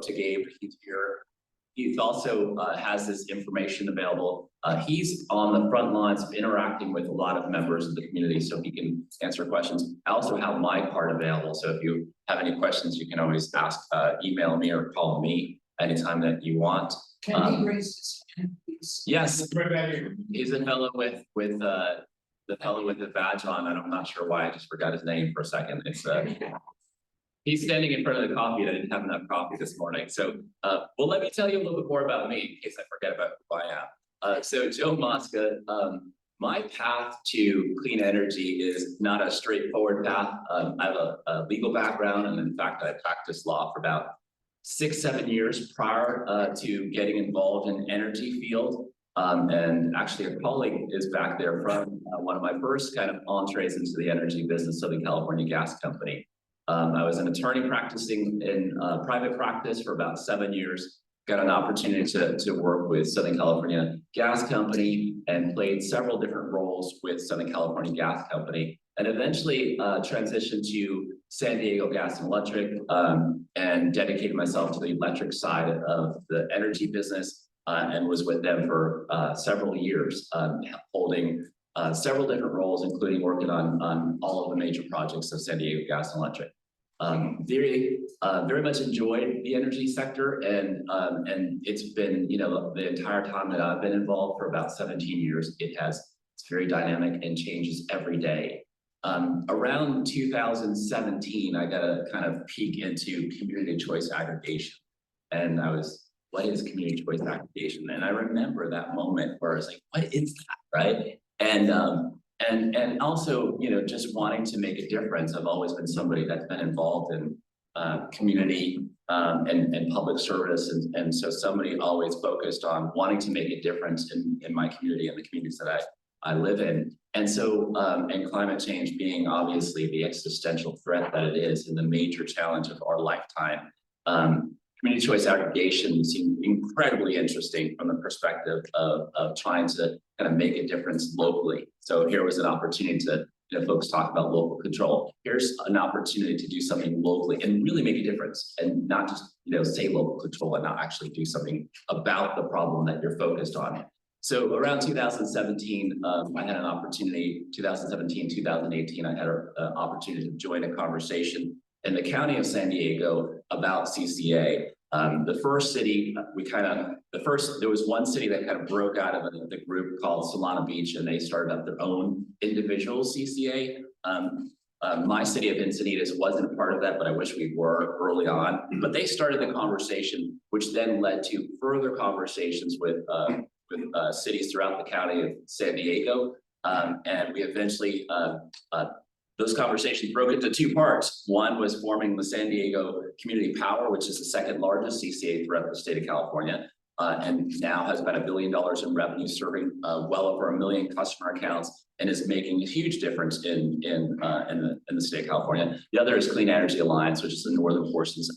to Gabe, he's here. He also has this information available. He's on the front lines of interacting with a lot of members of the community, so he can answer questions. I also have my card available, so if you have any questions, you can always ask, email me or call me anytime that you want. Can he raise his hand, please? Yes, he's a fellow with the fellow with the badge on. I'm not sure why I just forgot his name for a second. It's he's standing in front of the coffee, and I didn't have enough coffee this morning. So, well, let me tell you a little bit more about me in case I forget about who I am. So Joe Mosca, my path to clean energy is not a straightforward path. I have a legal background, and in fact, I practiced law for about 6-7 years prior to getting involved in energy field. And actually a colleague is back there from one of my first kind of entrees into the energy business, Southern California Gas Company. I was an attorney practicing in private practice for about 7 years, got an opportunity to work with Southern California Gas Company and played several different roles with Southern California Gas Company, and eventually transitioned to San Diego Gas and Electric and dedicated myself to the electric side of the energy business and was with them for several years, holding several different roles, including working on all of the major projects of San Diego Gas and Electric. Very much enjoyed the energy sector, and it's been, you know, the entire time that I've been involved for about 17 years. It's very dynamic and changes every day. Around 2017, I got a kind of peek into community choice aggregation, and what is community choice aggregation? And I remember that moment where I was like, what is that, right? And also, you know, just wanting to make a difference. I've always been somebody that's been involved in community and public service, and so somebody always focused on wanting to make a difference in my community and the communities that I live in. And so, and climate change being obviously the existential threat that it is and the major challenge of our lifetime. Community choice aggregation seemed incredibly interesting from the perspective of trying to kind of make a difference locally. So here was an opportunity to, you know, folks talk about local control. Here's an opportunity to do something locally and really make a difference, and not just, you know, say local control and not actually do something about the problem that you're focused on. So around 2017, I had an opportunity, 2017, 2018, I had an opportunity to join a conversation in the county of San Diego about CCA. The first city, there was one city that kind of broke out of the group called Solana Beach, and they started up their own individual CCA. My city of Encinitas wasn't a part of that, but I wish we were early on. But they started the conversation, which then led to further conversations with cities throughout the county of San Diego. And we eventually, those conversations broke into 2 parts. One was forming the San Diego Community Power, which is the second largest CCA throughout the state of California, and now has about $1 billion in revenue, serving well over 1 million customer accounts, and is making a huge difference in the state of California. The other is Clean Energy Alliance, which is the northern portions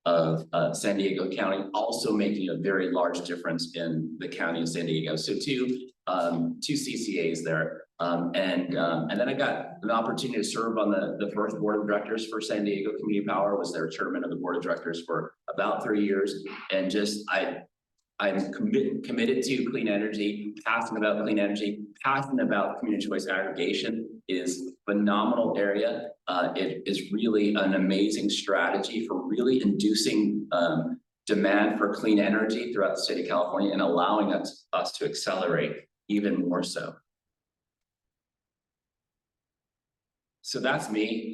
of San Diego County, also making a very large difference in the county of San Diego. So two CCAs there. And then I got an opportunity to serve on the first board of directors for San Diego Community Power, was their chairman of the board of directors for about 3 years. And just, I'm committed to clean energy, passionate about clean energy, passionate about community choice aggregation. Is phenomenal area. It is really an amazing strategy for really inducing demand for clean energy throughout the state of California and allowing us to accelerate even more so. So that's me,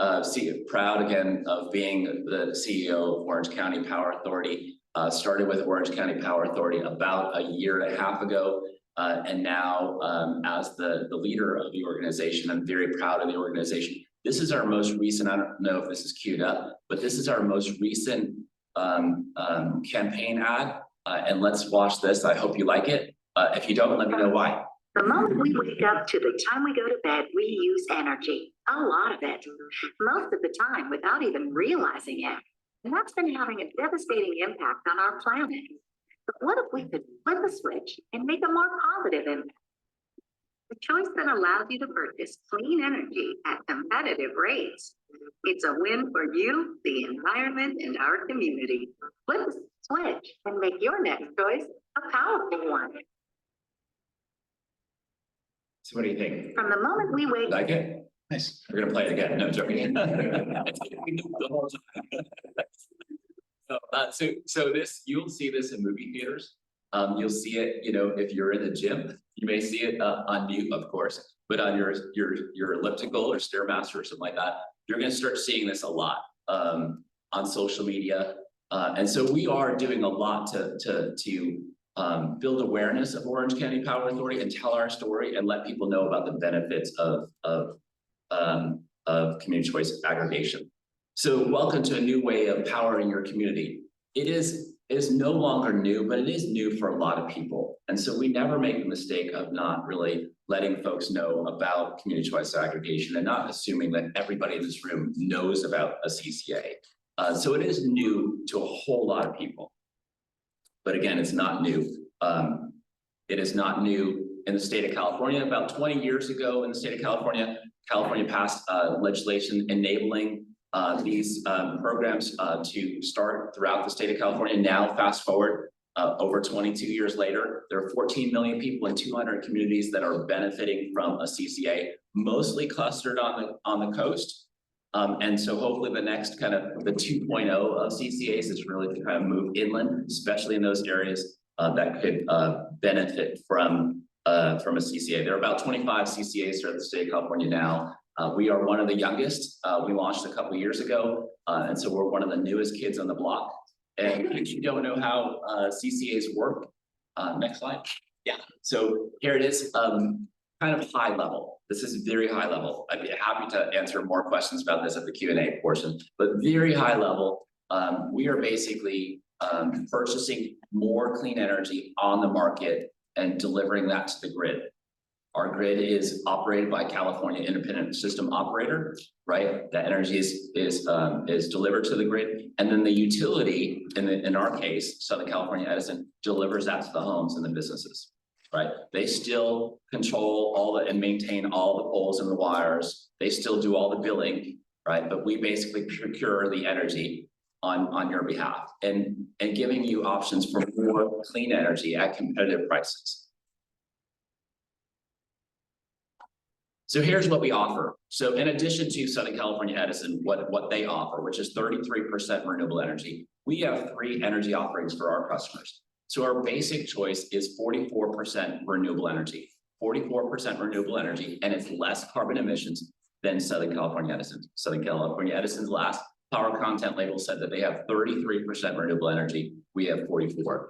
proud again of being the CEO of Orange County Power Authority. Started with Orange County Power Authority about 1.5 years ago. And now as the leader of the organization, I'm very proud of the organization. This is our most recent, I don't know if this is queued up, but this is our most recent campaign ad. And let's watch this. I hope you like it. If you don't, let me know why. The moment we wake up to the time we go to bed, we use energy, a lot of it, most of the time without even realizing it. And that's been having a devastating impact on our planet. But what if we could flip a switch and make a more positive impact? The choice that allows you to purchase clean energy at competitive rates. It's a win for you, the environment, and our community. Flip the switch and make your next choice a powerful one. So what do you think? From the moment we wake Like it? Nice. We're gonna play it again. No joking. So this, you'll see this in movie theaters. You'll see it, you know, if you're in the gym, you may see it on mute, of course, but on your elliptical or Stairmaster or something like that, you're gonna start seeing this a lot on social media. And so we are doing a lot to build awareness of Orange County Power Authority and tell our story and let people know about the benefits of community choice aggregation. So welcome to a new way of powering your community. It is no longer new, but it is new for a lot of people. And so we never make the mistake of not really letting folks know about community choice aggregation and not assuming that everybody in this room knows about a CCA. So it is new to a whole lot of people. But again, it's not new. It is not new in the state of California. About 20 years ago in the state of California, California passed legislation enabling these programs to start throughout the state of California. Now, fast forward over 22 years later, there are 14 million people in 200 communities that are benefiting from a CCA, mostly clustered on the coast. And so hopefully the next kind of the 2.0 of CCAs is really to kind of move inland, especially in those areas that could benefit from a CCA. There are about 25 CCAs throughout the state of California now. We are one of the youngest. We launched a couple of years ago, and so we're one of the newest kids on the block. And if you don't know how CCAs work, next slide. Yeah, so here it is, kind of high level. This is very high level. I'd be happy to answer more questions about this at the Q&A portion, but very high level. We are basically purchasing more clean energy on the market and delivering that to the grid. Our grid is operated by California Independent System Operator, right? That energy is delivered to the grid, and then the utility, in our case, Southern California Edison, delivers that to the homes and the businesses, right? They still control all the and maintain all the poles and the wires. They still do all the billing, right? But we basically procure the energy on your behalf and giving you options for more clean energy at competitive prices. So here's what we offer. So in addition to Southern California Edison, what they offer, which is 33% renewable energy, we have 3 energy offerings for our customers. So our basic choice is 44% renewable energy, 44% renewable energy, and it's less carbon emissions than Southern California Edison. Southern California Edison's last power content label said that they have 33% renewable energy. We have 44%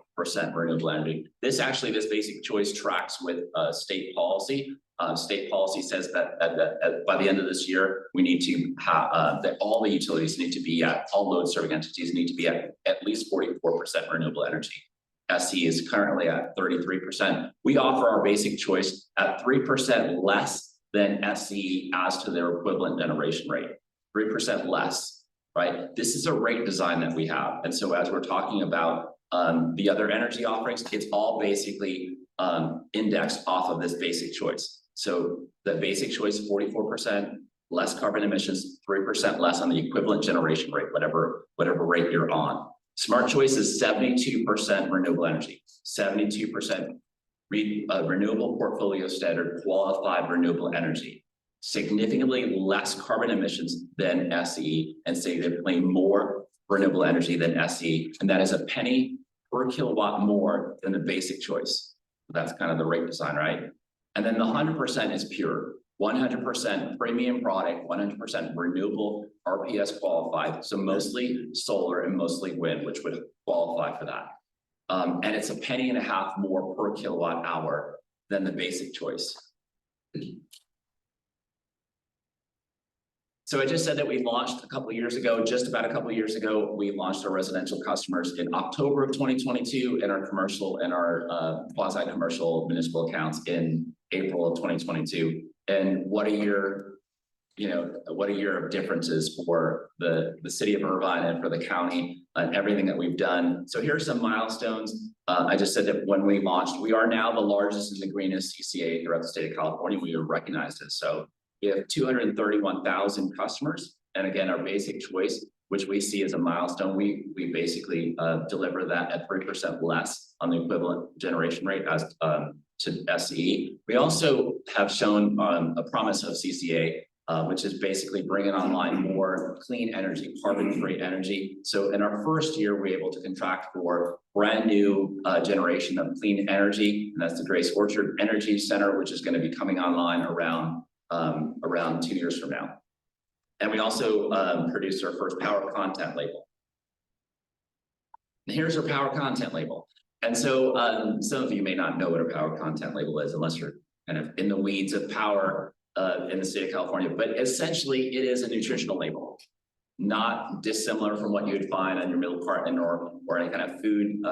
renewable energy. This basic choice tracks with state policy. State policy says that by the end of this year, we need to have that all the utilities need to be at, all load serving entities need to be at least 44% renewable energy. SE is currently at 33%. We offer our basic choice at 3% less than SE as to their equivalent generation rate, 3% less, right? This is a rate design that we have. And so as we're talking about the other energy offerings, it's all basically indexed off of this basic choice. So the basic choice, 44% less carbon emissions, 3% less on the equivalent generation rate, whatever rate you're on. Smart choice is 72% renewable energy, 72% renewable portfolio standard qualified renewable energy, significantly less carbon emissions than SE and significantly more renewable energy than SE. And that is a penny per kilowatt more than the basic choice. That's kind of the rate design, right? And then the 100% is pure, 100% premium product, 100% renewable RPS qualified. So mostly solar and mostly wind, which would qualify for that. And it's a penny and a half more per kilowatt hour than the basic choice. So I just said that we launched a couple of years ago, just about a couple of years ago, we launched our residential customers in October of 2022 and our commercial and our quasi-commercial municipal accounts in April of 2022. And what a year, what a year of differences for the city of Irvine and for the county. and everything that we've done. So here are some milestones. I just said that when we launched, we are now the largest and the greenest CCA throughout the state of California. We are recognized as so. We have 231,000 customers. And again, our basic choice, which we see as a milestone, we basically deliver that at 3% less on the equivalent generation rate as to SCE. We also have shown a promise of CCA, which is basically bringing online more clean energy, carbon-free energy. So in our first year, we're able to contract for brand new generation of clean energy, and that's the Grace Orchard Energy Center, which is going to be coming online around 2 years from now. And we also produced our first power content label. And here's our power content label. And so some of you may not know what a power content label is unless you're kind of in the weeds of power in the state of California, but essentially it is a nutritional label, not dissimilar from what you would find on your milk carton or any kind of food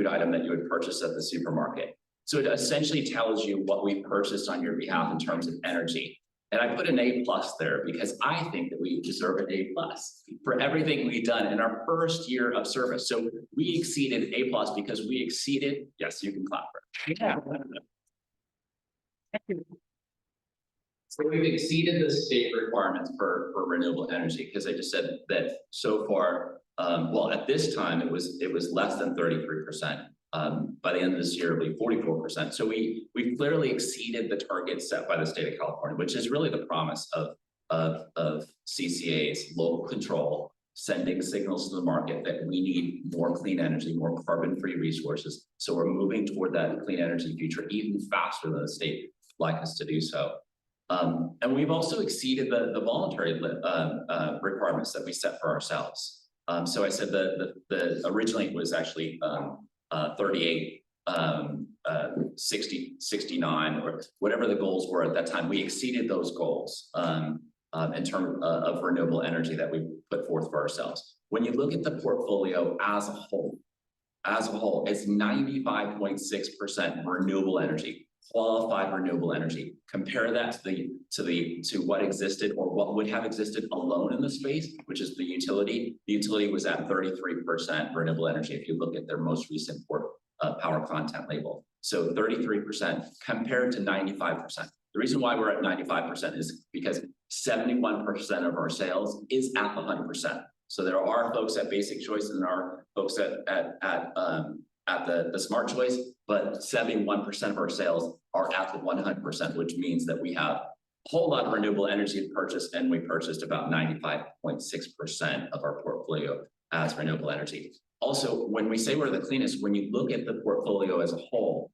item that you would purchase at the supermarket. So it essentially tells you what we purchased on your behalf in terms of energy. And I put an A+ there because I think that we deserve an A+ for everything we've done in our first year of service. So we exceeded A+ because we exceeded, yes, you can clap for it. Yeah. So we've exceeded the state requirements for renewable energy, because I just said that so far, well, at this time, it was less than 33%. By the end of this year, it'll be 44%. So we've clearly exceeded the target set by the state of California, which is really the promise of CCAs, local control, sending signals to the market that we need more clean energy, more carbon-free resources. So we're moving toward that clean energy future even faster than the state would like us to do so. And we've also exceeded the voluntary requirements that we set for ourselves. So I said the originally it was actually 38, 60, 69, or whatever the goals were at that time. We exceeded those goals in terms of renewable energy that we put forth for ourselves. When you look at the portfolio as a whole, it's 95.6% renewable energy, qualified renewable energy. Compare that to what existed or what would have existed alone in the space, which is the utility. The utility was at 33% renewable energy if you look at their most recent power content label. So 33% compared to 95%. The reason why we're at 95% is because 71% of our sales is at the 100%. So there are folks at Basic Choice and there are folks at the Smart Choice, but 71% of our sales are at the 100%, which means that we have a whole lot of renewable energy to purchase, and we purchased about 95.6% of our portfolio as renewable energy. Also, when we say we're the cleanest, when you look at the portfolio as a whole,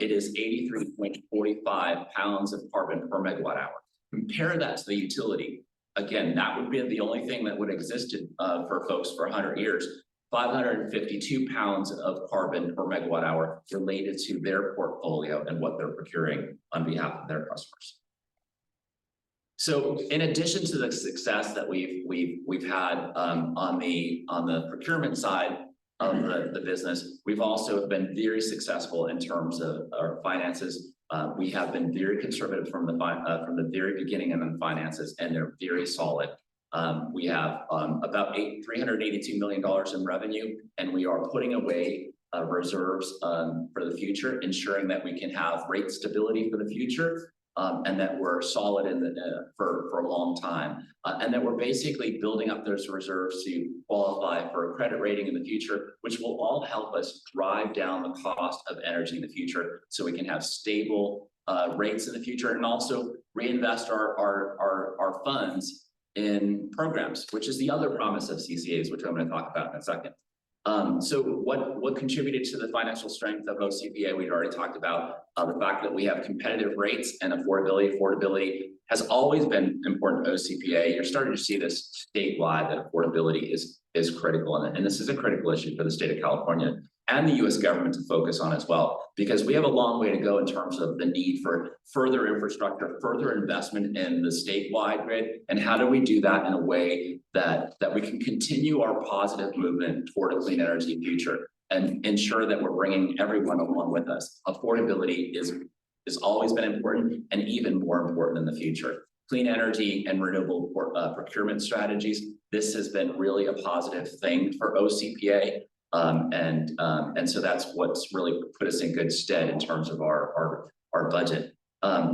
it is 83.45 pounds of carbon per megawatt hour. Compare that to the utility. Again, that would be the only thing that would have existed for folks for 100 years. 552 pounds of carbon per megawatt hour related to their portfolio and what they're procuring on behalf of their customers. So in addition to the success that we've had on the procurement side of the business, we've also been very successful in terms of our finances. We have been very conservative from the very beginning in the finances, and they're very solid. We have about $382 million in revenue, and we are putting away reserves for the future, ensuring that we can have rate stability for the future, and that we're solid for a long time, and that we're basically building up those reserves to qualify for a credit rating in the future, which will all help us drive down the cost of energy in the future, so we can have stable rates in the future, and also reinvest our funds in programs, which is the other promise of CCAs, which I'm going to talk about in a second. So what contributed to the financial strength of OCPA? We'd already talked about the fact that we have competitive rates and affordability. Affordability has always been important to OCPA. You're starting to see this statewide, that affordability is critical, and this is a critical issue for the state of California and the U.S. government to focus on as well, because we have a long way to go in terms of the need for further infrastructure, further investment in the statewide grid, and how do we do that in a way that we can continue our positive movement toward a clean energy future and ensure that we're bringing everyone along with us. Affordability is always been important and even more important in the future. clean energy and renewable procurement strategies. This has been really a positive thing for OCPA. And so that's what's really put us in good stead in terms of our budget.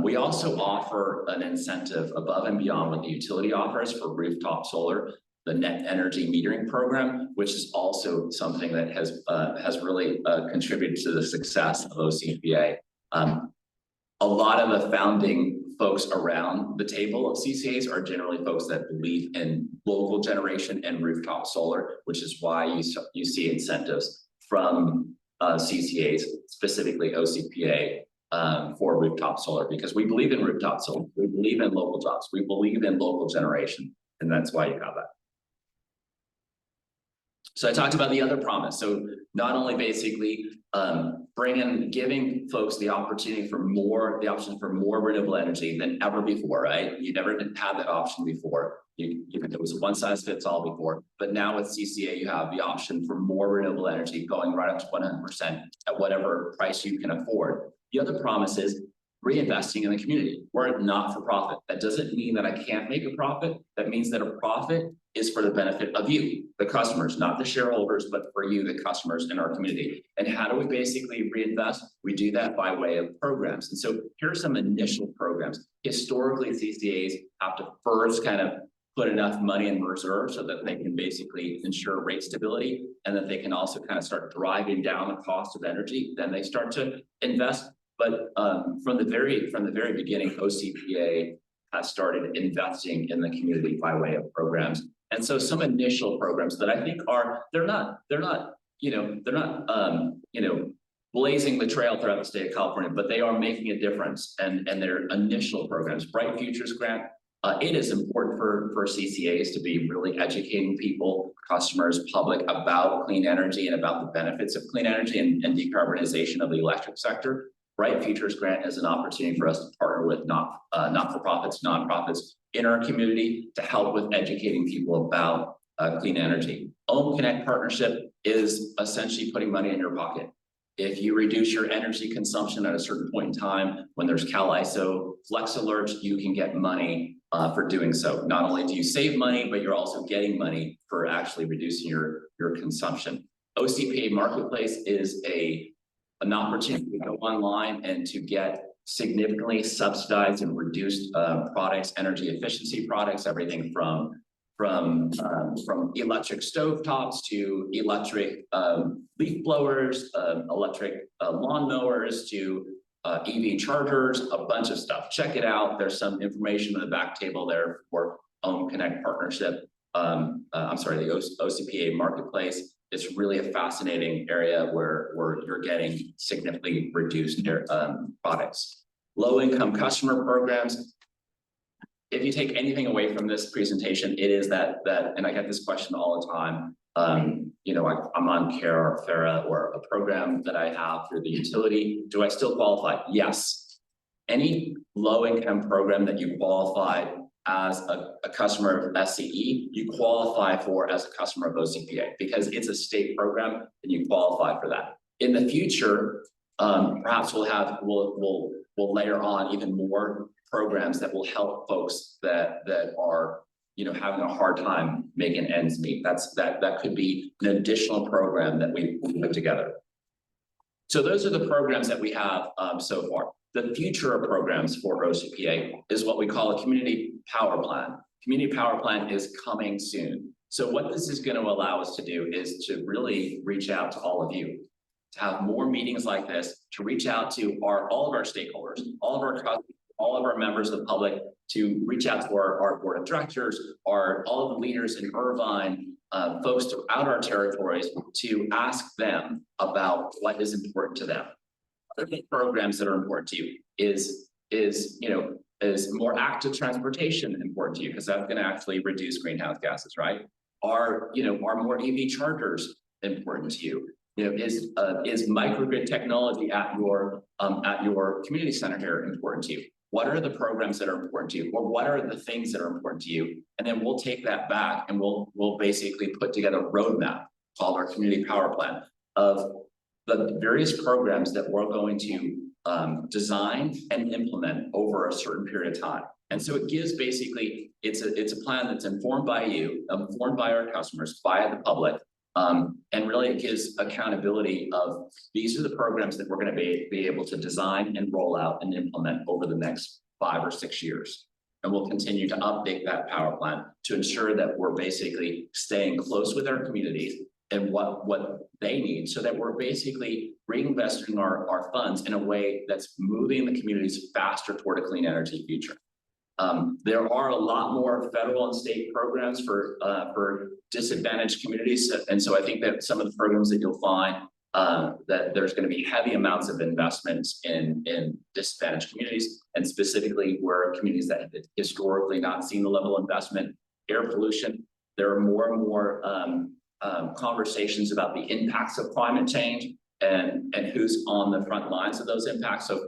We also offer an incentive above and beyond what the utility offers for rooftop solar, the net energy metering program, which is also something that has really contributed to the success of OCPA. A lot of the founding folks around the table of CCAs are generally folks that believe in local generation and rooftop solar, which is why you see incentives from CCAs, specifically OCPA, for rooftop solar, because we believe in rooftop solar, we believe in local jobs, we believe in local generation, and that's why you have that. So I talked about the other promise. So not only basically giving folks the opportunity for the option for more renewable energy than ever before, right? You never had that option before. It was a one size fits all before, but now with CCA, you have the option for more renewable energy going right up to 100% at whatever price you can afford. The other promise is reinvesting in the community. We're not for profit. That doesn't mean that I can't make a profit. That means that a profit is for the benefit of you, the customers, not the shareholders, but for you, the customers in our community. And how do we basically reinvest? We do that by way of programs. And so here are some initial programs. Historically, CCAs have to first kind of put enough money in reserve so that they can basically ensure rate stability, and that they can also kind of start driving down the cost of energy. Then they start to invest. But from the very beginning, OCPA has started investing in the community by way of programs. And so some initial programs that I think they're not blazing the trail throughout the state of California, but they are making a difference. And their initial programs, Bright Futures Grant, it is important for CCAs to be really educating people, customers, public about clean energy and about the benefits of clean energy and decarbonization of the electric sector. Bright Futures Grant is an opportunity for us to partner with not-for-profits, nonprofits in our community to help with educating people about clean energy. Ohm Connect Partnership is essentially putting money in your pocket. If you reduce your energy consumption at a certain point in time, when there's CalISO Flex Alerts, you can get money for doing so. Not only do you save money, but you're also getting money for actually reducing your consumption. OCPA Marketplace is an opportunity to go online and to get significantly subsidized and reduced products, energy efficiency products, everything from electric stovetops to electric leaf blowers, electric lawnmowers to EV chargers, a bunch of stuff. Check it out. There's some information on the back table there for Ohm Connect Partnership. The OCPA Marketplace. It's really a fascinating area where you're getting significantly reduced products. Low-income customer programs. If you take anything away from this presentation, it is that, and I get this question all the time. I'm on CARE or FARA or a program that I have through the utility. Do I still qualify? Yes. Any low-income program that you qualify as a customer of SCE, you qualify for as a customer of OCPA because it's a state program and you qualify for that. In the future, perhaps we'll layer on even more programs that will help folks that are having a hard time making ends meet. That could be an additional program that we put together. So those are the programs that we have so far. The future of programs for OCPA is what we call a community power plan. Community power plan is coming soon. So what this is going to allow us to do is to really reach out to all of you, to have more meetings like this, to reach out to all of our stakeholders, all of our members of the public, to reach out to our board of directors, all of the leaders in Irvine, folks throughout our territories, to ask them about what is important to them. Other programs that are important to you is more active transportation important to you because that's going to actually reduce greenhouse gases, right? Are more EV chargers important to you? Is microgrid technology at your community center here important to you? What are the programs that are important to you, or what are the things that are important to you? And then we'll take that back and we'll basically put together a roadmap called our community power plan of the various programs that we're going to design and implement over a certain period of time. And so it gives basically, it's a plan that's informed by you, informed by our customers, by the public. And really it gives accountability of these are the programs that we're going to be able to design and roll out and implement over the next 5 or 6 years. And we'll continue to update that power plan to ensure that we're basically staying close with our communities and what they need, so that we're basically reinvesting our funds in a way that's moving the communities faster toward a clean energy future. There are a lot more federal and state programs for disadvantaged communities. And so I think that some of the programs that you'll find that there's going to be heavy amounts of investments in disadvantaged communities, and specifically where communities that have historically not seen the level of investment. Air pollution, there are more and more conversations about the impacts of climate change and who's on the front lines of those impacts. So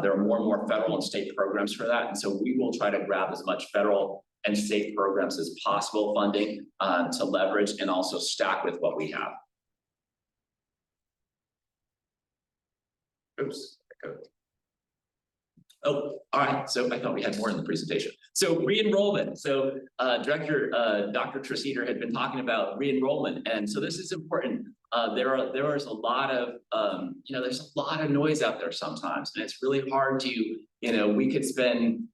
there are more and more federal and state programs for that. And so we will try to grab as much federal and state programs as possible funding to leverage and also stack with what we have. Oops. Oh, all right. So I thought we had more in the presentation. So re-enrollment. So Director Dr. Treseder had been talking about re-enrollment, and so this is important. There is a lot of there's a lot of noise out there sometimes, and it's really hard to we could spend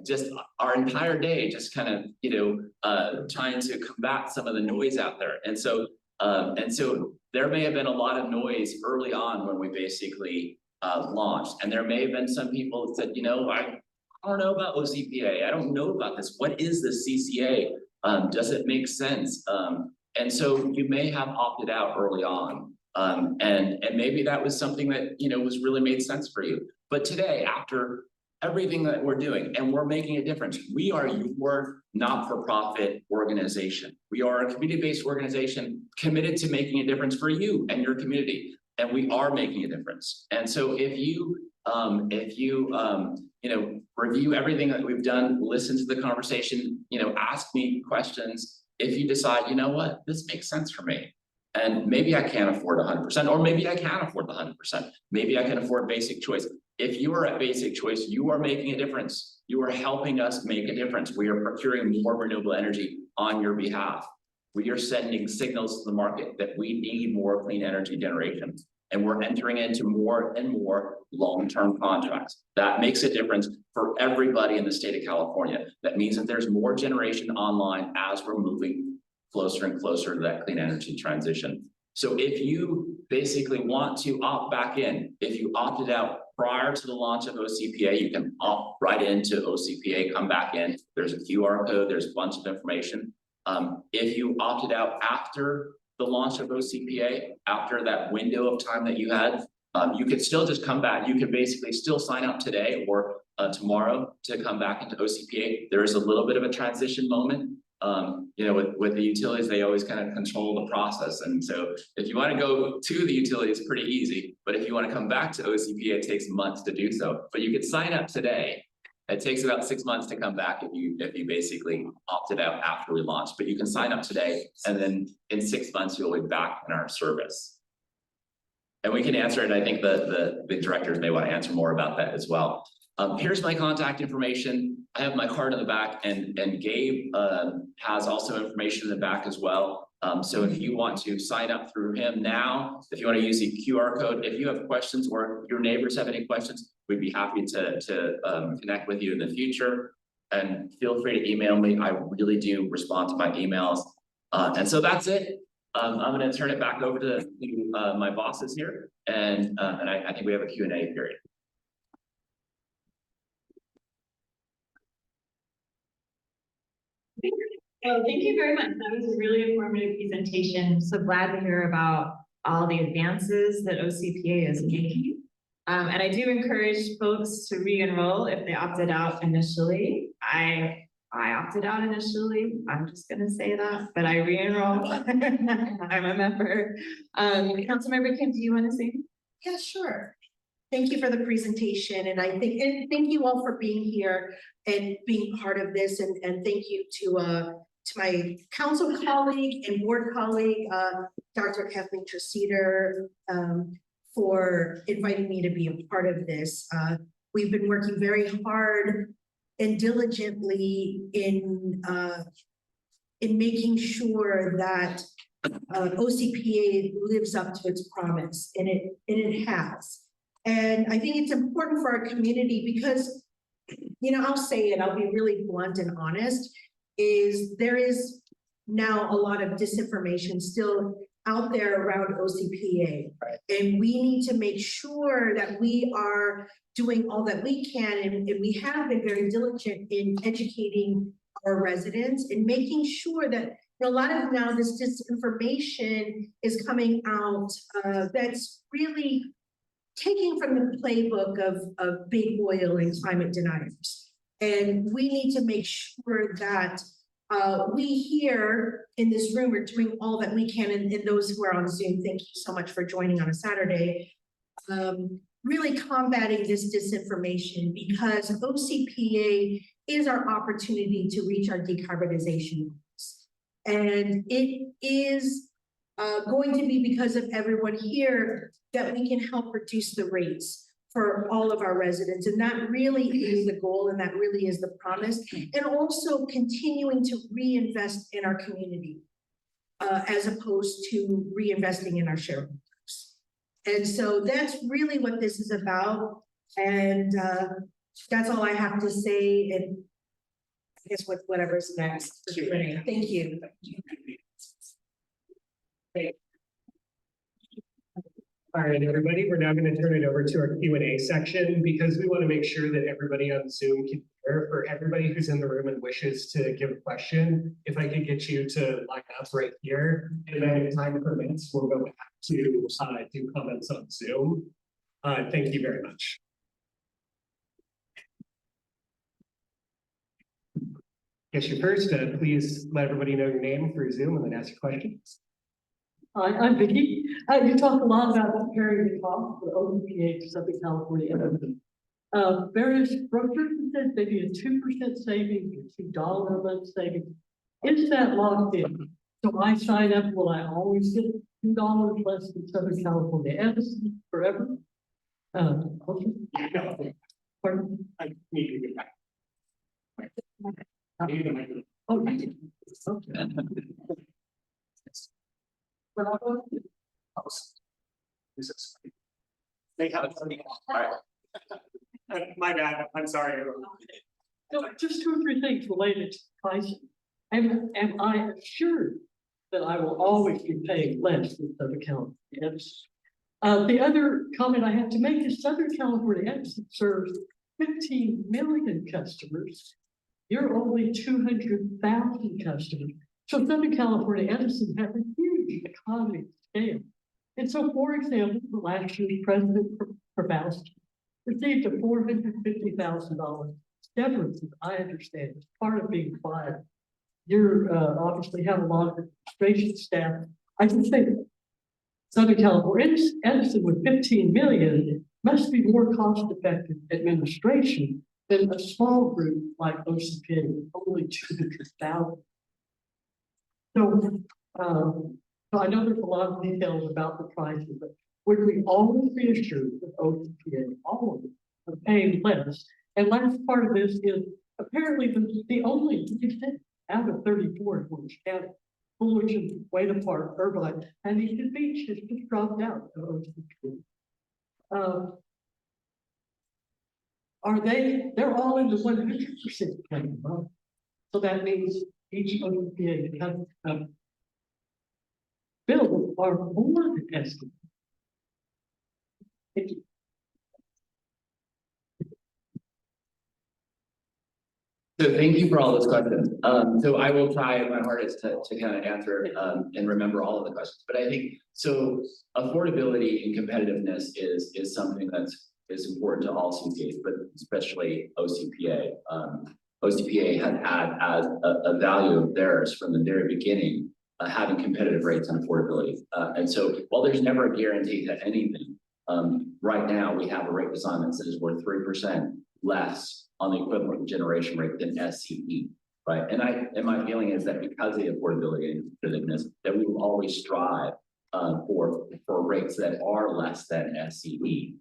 just our entire day just kind of trying to combat some of the noise out there, and so there may have been a lot of noise early on when we basically launched, and there may have been some people that said, I don't know about OCPA, I don't know about this. What is this CCA? Does it make sense? And so you may have opted out early on, and maybe that was something that was really made sense for you. But today, after everything that we're doing, and we're making a difference, we are your not-for-profit organization. We are a community-based organization committed to making a difference for you and your community, and we are making a difference. And so if you review everything that we've done, listen to the conversation, ask me questions. If you decide, what, this makes sense for me, and maybe I can't afford 100%, or maybe I can afford the 100%. Maybe I can afford basic choice. If you are at basic choice, you are making a difference. You are helping us make a difference. We are procuring more renewable energy on your behalf. We are sending signals to the market that we need more clean energy generation. And we're entering into more and more long-term contracts. That makes a difference for everybody in the state of California. That means that there's more generation online as we're moving closer and closer to that clean energy transition. So if you basically want to opt back in, if you opted out prior to the launch of OCPA, you can opt right into OCPA, come back in. There's a QR code, there's a bunch of information. If you opted out after the launch of OCPA, after that window of time that you had, you could still just come back. You could basically still sign up today or tomorrow to come back into OCPA. There is a little bit of a transition moment. With the utilities, they always kind of control the process. And so if you want to go to the utility, it's pretty easy. But if you want to come back to OCPA, it takes months to do so. But you could sign up today. It takes about 6 months to come back if you basically opted out after we launched. But you can sign up today, and then in 6 months you'll be back in our service. And we can answer it. I think the directors may want to answer more about that as well. Here's my contact information. I have my card in the back, and Gabe has also information in the back as well. So if you want to sign up through him now, if you want to use the QR code, if you have questions or your neighbors have any questions, we'd be happy to connect with you in the future. And feel free to email me. I really do respond to my emails. And so that's it. I'm going to turn it back over to my bosses here, and I think we have a Q&A period. Well, thank you very much. That was a really informative presentation. So glad to hear about all the advances that OCPA is making. And I do encourage folks to re-enroll if they opted out initially. I opted out initially. I'm just going to say that, but I re-enrolled. I'm a member. Councilmember Kim, do you want to say? Yeah, sure. Thank you for the presentation, and thank you all for being here and being part of this, and thank you to my council colleague and board colleague, Dr. Kathleen Treseder, for inviting me to be a part of this. We've been working very hard and diligently in making sure that OCPA lives up to its promise, and it has. And I think it's important for our community because, you know, I'll say it, I'll be really blunt and honest, is there is now a lot of disinformation still out there around OCPA. Right. And we need to make sure that we are doing all that we can, and we have been very diligent in educating our residents and making sure that a lot of now this disinformation is coming out that's really taking from the playbook of big oil and climate deniers. And we need to make sure that we here in this room are doing all that we can, and those who are on Zoom, thank you so much for joining on a Saturday, really combating this disinformation, because OCPA is our opportunity to reach our decarbonization goals. And it is going to be because of everyone here that we can help reduce the rates for all of our residents. And that really is the goal, and that really is the promise. And also continuing to reinvest in our community as opposed to reinvesting in our shareholders. And so that's really what this is about. And that's all I have to say. And I guess whatever's next. Thank you. All right, everybody, we're now going to turn it over to our Q&A section because we want to make sure that everybody on Zoom can hear. For everybody who's in the room and wishes to give a question, if I could get you to line up right here, and then if time permits, we'll go back to do comments on Zoom. Thank you very much. Yes, you first, please let everybody know your name for Zoom and then ask your questions. Hi, I'm Vicki. You talk a lot about comparing the cost for OCPA to Southern California Edison. Various brokers said maybe a 2% savings or $2 a month savings. Is that locked in? So I sign up, will I always get $2 less than Southern California Edison forever? Okay. No, Pardon? I need to get back. Oh, okay. They have it. My bad, I'm sorry. So just 2 or 3 things related to pricing. Am I assured that I will always be paying less than Southern California Edison? The other comment I have to make is Southern California Edison serves 15 million customers. You're only 200,000 customers. So Southern California Edison has a huge economy of scale. And so, for example, the last year's President Probowski received a $450,000 severance, as I understand, as part of being fired. You obviously have a lot of administration staff. I can think Southern California Edison with 15 million must be more cost-effective administration than a small group like OCPA with only 200,000. So I know there's a lot of details about the prices, but would we always be assured that OCPA always of paying less? And last part of this is apparently the only out of 34 in Orange County, Fullerton, Wayne Park, Irvine, and Easton Beach has just dropped out of OCPA. They're all in the 100% claim, right? So that means each OCPA bills are more than estimated. Thank you. So thank you for all those questions. So I will try my hardest to kind of answer and remember all of the questions. But I think so affordability and competitiveness is something is important to all CPAs, but especially OCPA. OCPA has had as a value of theirs from the very beginning, having competitive rates and affordability. And so while there's never a guarantee to anything, right now we have a rate design that says we're 3% less on the equivalent generation rate than SCE, right? And my feeling is that because of the affordability and competitiveness, that we will always strive for rates that are less than SCE.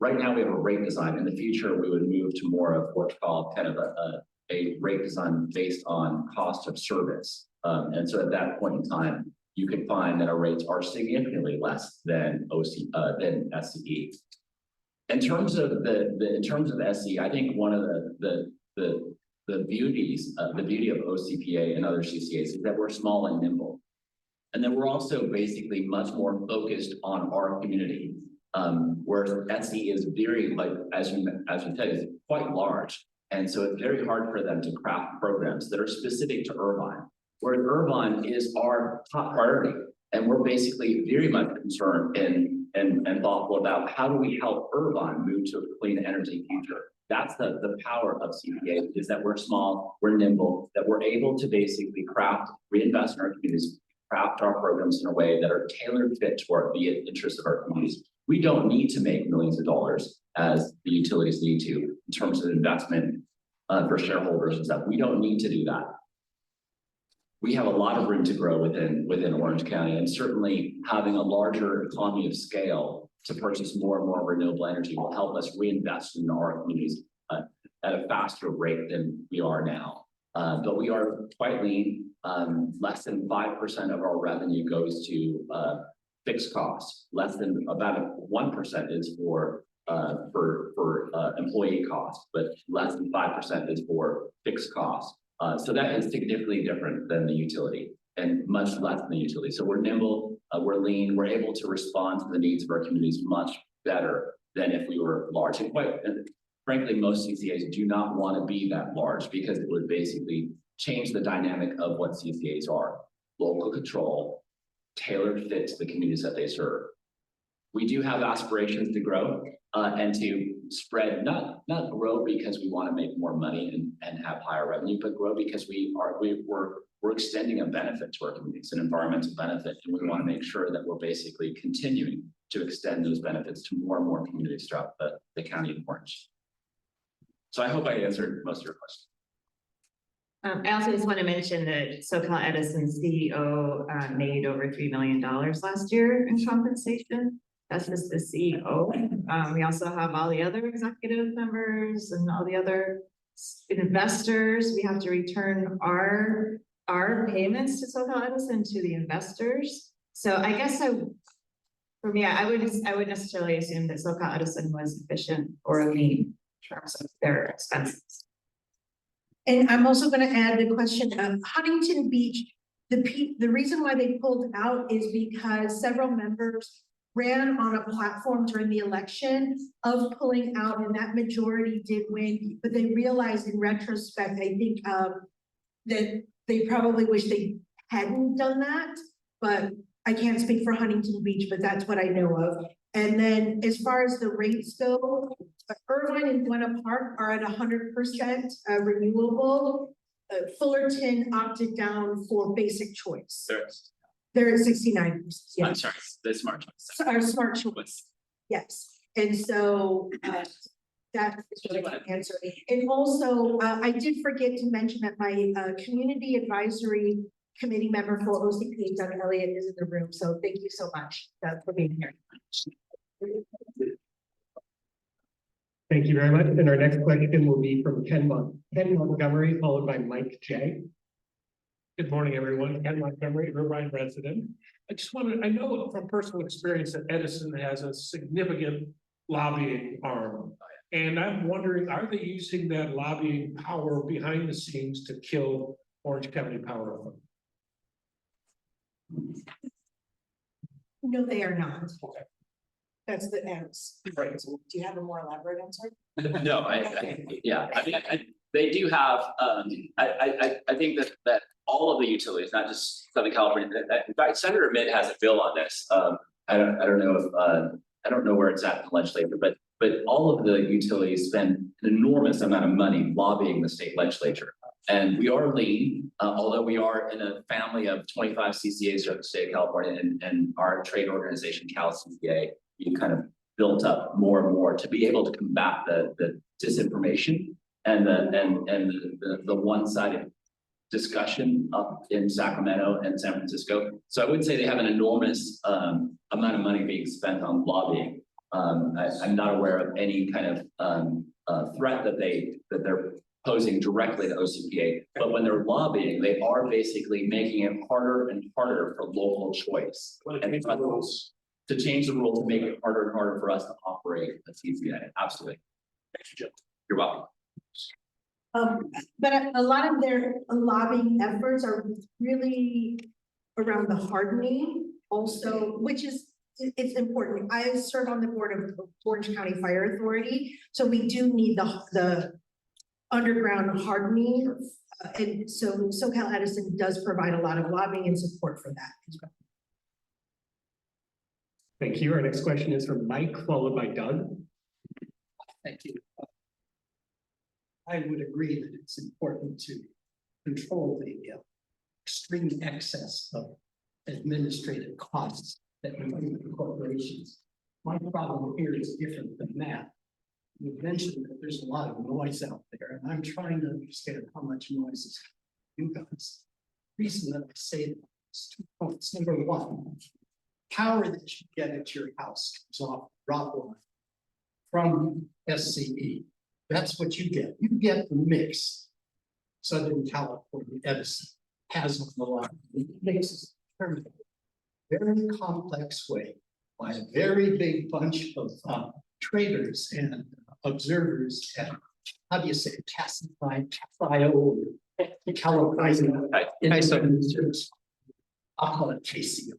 Right now we have a rate design. In the future, we would move to more of what's called kind of a rate design based on cost of service. And so at that point in time, you can find that our rates are significantly less than than SCE. In terms of SCE, I think one of the beauty of OCPA and other CCAs is that we're small and nimble. And then we're also basically much more focused on our community. Whereas SCE is very, like, as you said, is quite large. And so it's very hard for them to craft programs that are specific to Irvine, where Irvine is our top priority. And we're basically very much concerned and thoughtful about how do we help Irvine move to a clean energy future. That's the power of CPA, is that we're small, we're nimble, that we're able to basically reinvest in our communities, craft our programs in a way that are tailored fit toward the interests of our communities. We don't need to make millions of dollars as the utilities need to in terms of investment for shareholders and stuff. We don't need to do that. We have a lot of room to grow within Orange County, and certainly having a larger economy of scale to purchase more and more renewable energy will help us reinvest in our communities at a faster rate than we are now. But we are quite lean. Less than 5% of our revenue goes to fixed costs. Less than about 1% is for employee costs, but less than 5% is for fixed costs. So that is significantly different than the utility and much less than the utility. So we're nimble, we're lean, we're able to respond to the needs of our communities much better than if we were large. And frankly, most CCAs do not want to be that large because it would basically change the dynamic of what CCAs are. Local control, tailored fit to the communities that they serve. We do have aspirations to grow and to spread, not grow because we want to make more money and have higher revenue, but grow because we're extending a benefit to our communities, an environmental benefit, and we want to make sure that we're basically continuing to extend those benefits to more and more communities throughout the county of Orange. So I hope I answered most of your questions. I also just want to mention that SoCal Edison CEO made over $3 million last year in compensation. That's just the CEO. We also have all the other executive members and all the other investors. We have to return our payments to SoCal Edison to the investors. So I guess for me, I would necessarily assume that SoCal Edison was efficient or lean in terms of their expenses. And I'm also going to add the question of Huntington Beach. The reason why they pulled out is because several members ran on a platform during the election of pulling out, and that majority did win. But they realized in retrospect, I think that they probably wish they hadn't done that. But I can't speak for Huntington Beach, but that's what I know of. And then as far as the rates go, Irvine and Buena Park are at 100% renewable. Fullerton opted down for basic choice. They're at 69%. Yeah. I'm sorry, the smart choice. Our smart choice. Yes. And so that is what I can answer. And also, I did forget to mention that my community advisory committee member for OCPA, Doug Elliott, is in the room. So thank you so much for being here. Thank you very much. And our next question will be from Ken Montgomery, followed by Mike J. Good morning, everyone. Ken Montgomery, Irvine resident. I know from personal experience that Edison has a significant lobbying arm. And I'm wondering, are they using that lobbying power behind the scenes to kill Orange County Power Authority? No, they are not. Okay. That's the answer. Right. Do you have a more elaborate answer? No, yeah, I mean, they do have, I think that all of the utilities, not just Southern California, in fact, Senator Mitt has a bill on this. I don't know where it's at in the legislature, but all of the utilities spend an enormous amount of money lobbying the state legislature. And we are lean, although we are in a family of 25 CCAs throughout the state of California, and our trade organization, Cal CCA, you kind of built up more and more to be able to combat the disinformation and the one-sided discussion up in Sacramento and San Francisco. So I would say they have an enormous amount of money being spent on lobbying. I'm not aware of any kind of threat that they're posing directly to OCPA, but when they're lobbying, they are basically making it harder and harder for local choice. And to change the rule to make it harder and harder for us to operate a TCA. Absolutely. Thank you, Jim. You're welcome. But a lot of their lobbying efforts are really around the hardening also, which is, it's important. I serve on the board of Orange County Fire Authority. So we do need the underground hardening. And so SoCal Edison does provide a lot of lobbying and support for that as well. Thank you. Our next question is from Mike, followed by Doug. Thank you. I would agree that it's important to control the extreme excess of administrative costs that we bring to corporations. My problem here is different than that. You mentioned that there's a lot of noise out there, and I'm trying to understand how much noise is you guys. The reason that I say that is 2 points. Number one, power that you get at your house comes off drop line from SCE. That's what you get. You get the mix. Southern California Edison has on the line. It makes it determined in a very complex way by a very big bunch of traders and observers at, how do you say, California. I'll call it KC.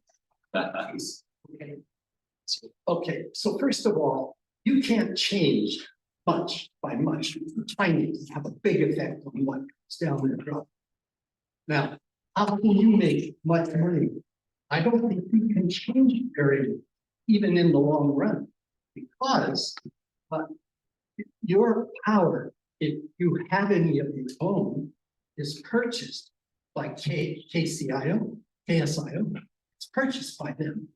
Okay, so first of all, you can't change much by much. Tiny to have a big effect on what goes down the drop. Now, how can you make much money? I don't think you can change it very, even in the long run, because your power, if you have any of your own, is purchased by KSIO. It's purchased by them.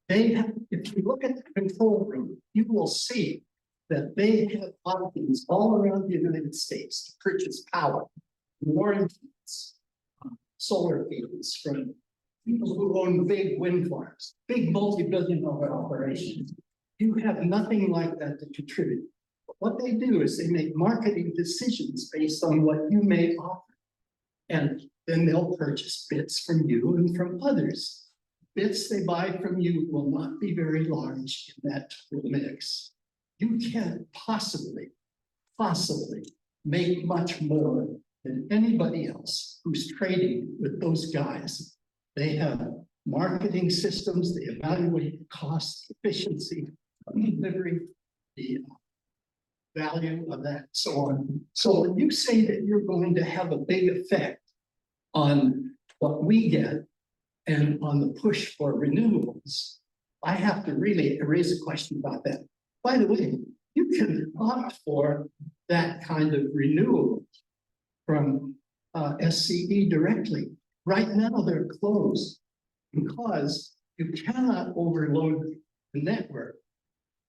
They have, if you look at the control room, you will see that they have companies all around the United States to purchase power, warranties, solar fields from people who own big wind farms, big multi-billion-dollar operations. You have nothing like that to contribute. But what they do is they make marketing decisions based on what you may offer. And then they'll purchase bits from you and from others. Bits they buy from you will not be very large in that mix. You can't possibly make much more than anybody else who's trading with those guys. They have marketing systems, they evaluate the cost, efficiency, delivery, the value of that, so on. So when you say that you're going to have a big effect on what we get and on the push for renewables, I have to really raise a question about that. By the way, you can opt for that kind of renewable from SCE directly. Right now, they're closed because you cannot overload the network,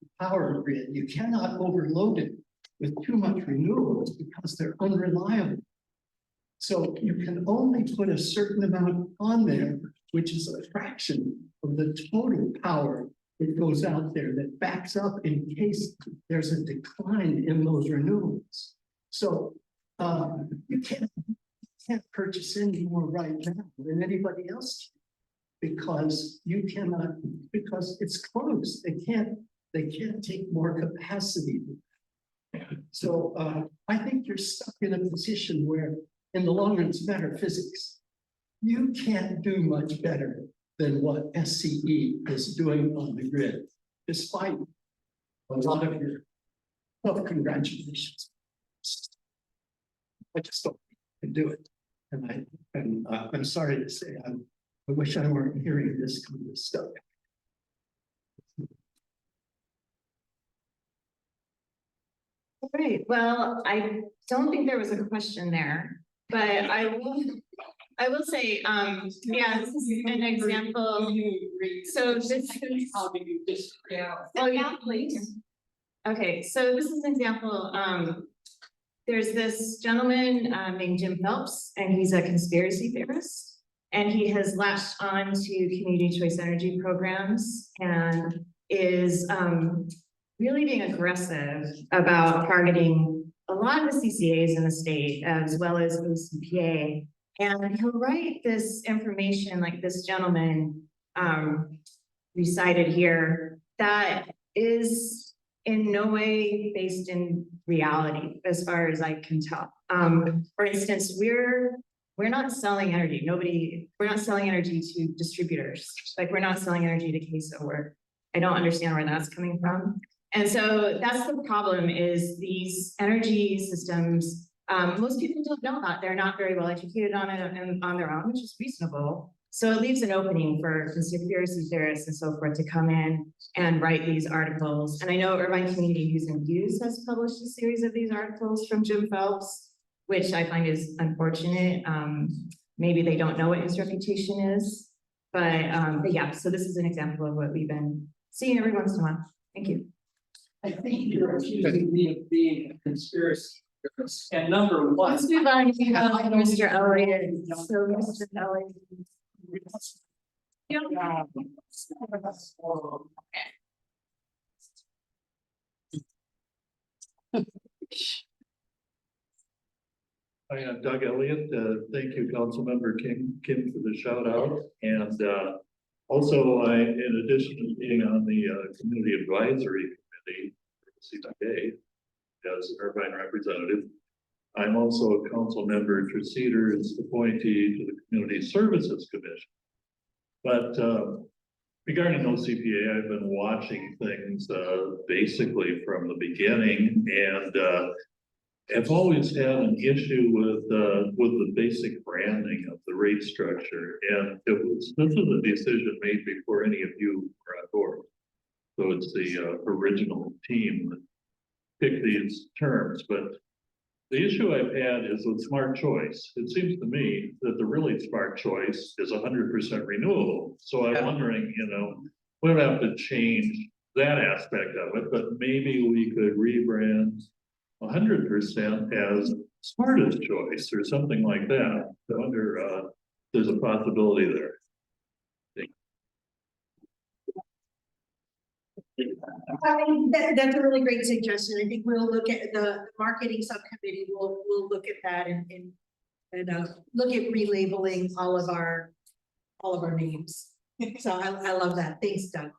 the power grid. You cannot overload it with too much renewables because they're unreliable. So you can only put a certain amount on there, which is a fraction of the total power that goes out there that backs up in case there's a decline in those renewables. So you can't purchase any more right now than anybody else because you cannot, because it's closed. They can't take more capacity. So I think you're stuck in a position where in the long run, it's a matter of physics. You can't do much better than what SCE is doing on the grid, despite a lot of your congratulations. I just don't think you can do it. And I'm sorry to say, I wish I weren't hearing this kind of stuff. All right, well, I don't think there was a question there, but I will say, yeah, this is an example. So this is. How do you disagree? Oh, yeah, please. Okay, so this is an example, there's this gentleman named Jim Phelps, and he's a conspiracy theorist. And he has latched on to community choice energy programs and is really being aggressive about targeting a lot of the CCAs in the state as well as OCPA. And he'll write this information like this gentleman recited here that is in no way based in reality, as far as I can tell. For instance, we're not selling energy. We're not selling energy to distributors. Like, we're not selling energy to Queso. I don't understand where that's coming from. And so that's the problem, is these energy systems, most people don't know that. They're not very well educated on it and on their own, which is reasonable. So it leaves an opening for conspiracy theorists and so forth to come in and write these articles. And I know Irvine Community Views and Views has published a series of these articles from Jim Phelps, which I find is unfortunate. Maybe they don't know what his reputation is, but yeah, so this is an example of what we've been seeing every once in a while. Thank you. I think you're accusing me of being a conspiracy theorist. And number one. Let's move on to Mr. Elliott. So Mr. Elliott. Hi, I'm Doug Elliott. Thank you, Councilmember Kim for the shout out. And also, in addition to being on the Community Advisory Committee, OCPA, as Irvine representative, I'm also a council member, Treseder's appointee to the Community Services Commission. But regarding OCPA, I've been watching things basically from the beginning, and I've always had an issue with the basic branding of the rate structure, and this was a decision made before any of you were on board. So it's the original team that picked these terms, but the issue I've had is with smart choice. It seems to me that the really smart choice is 100% renewable. So I'm wondering, we don't have to change that aspect of it, but maybe we could rebrand 100% as smartest choice or something like that. I wonder there's a possibility there. That's a really great suggestion. I think we'll look at the marketing subcommittee. We'll look at that and look at relabeling all of our names. So I love that. Thanks, Doug.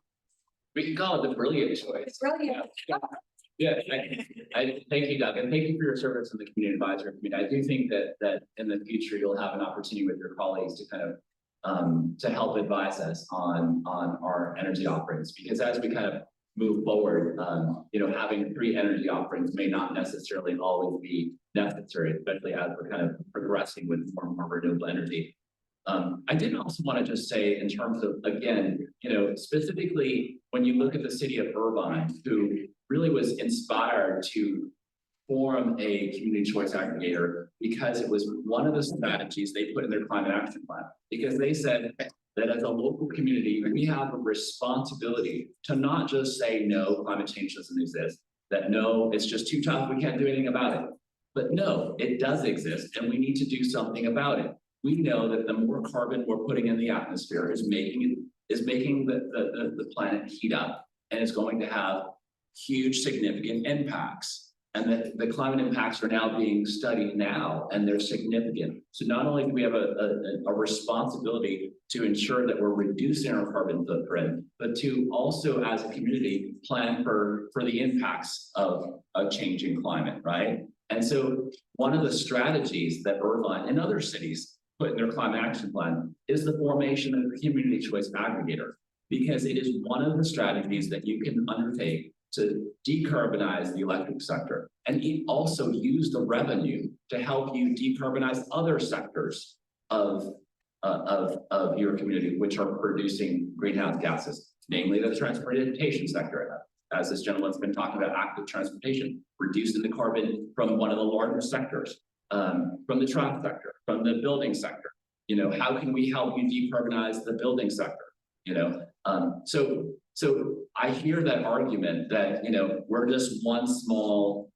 We can call it the brilliant choice. It's brilliant. Yeah, I thank you, Doug, and thank you for your service in the community advisory committee. I do think that in the future you'll have an opportunity with your colleagues to kind of to help advise us on our energy offerings, because as we kind of move forward, having 3 energy offerings may not necessarily always be necessary, especially as we're kind of progressing with more and more renewable energy. I did also want to just say, in terms of, again, specifically when you look at the city of Irvine, who really was inspired to form a community choice aggregator because it was one of the strategies they put in their climate action plan, because they said that as a local community, we have a responsibility to not just say, no, climate change doesn't exist, that no, it's just too tough, we can't do anything about it. But no, it does exist, and we need to do something about it. We know that the more carbon we're putting in the atmosphere is making the planet heat up, and it's going to have huge significant impacts. And the climate impacts are now being studied now, and they're significant. So not only do we have a responsibility to ensure that we're reducing our carbon footprint, but to also, as a community, plan for the impacts of a changing climate, right? And so one of the strategies that Irvine and other cities put in their climate action plan is the formation of a community choice aggregator, because it is one of the strategies that you can undertake to decarbonize the electric sector, and also use the revenue to help you decarbonize other sectors of your community, which are producing greenhouse gases, namely the transportation sector. As this gentleman's been talking about, active transportation, reducing the carbon from one of the larger sectors, from the truck sector, from the building sector. How can we help you decarbonize the building sector? So I hear that argument that, we're just one small,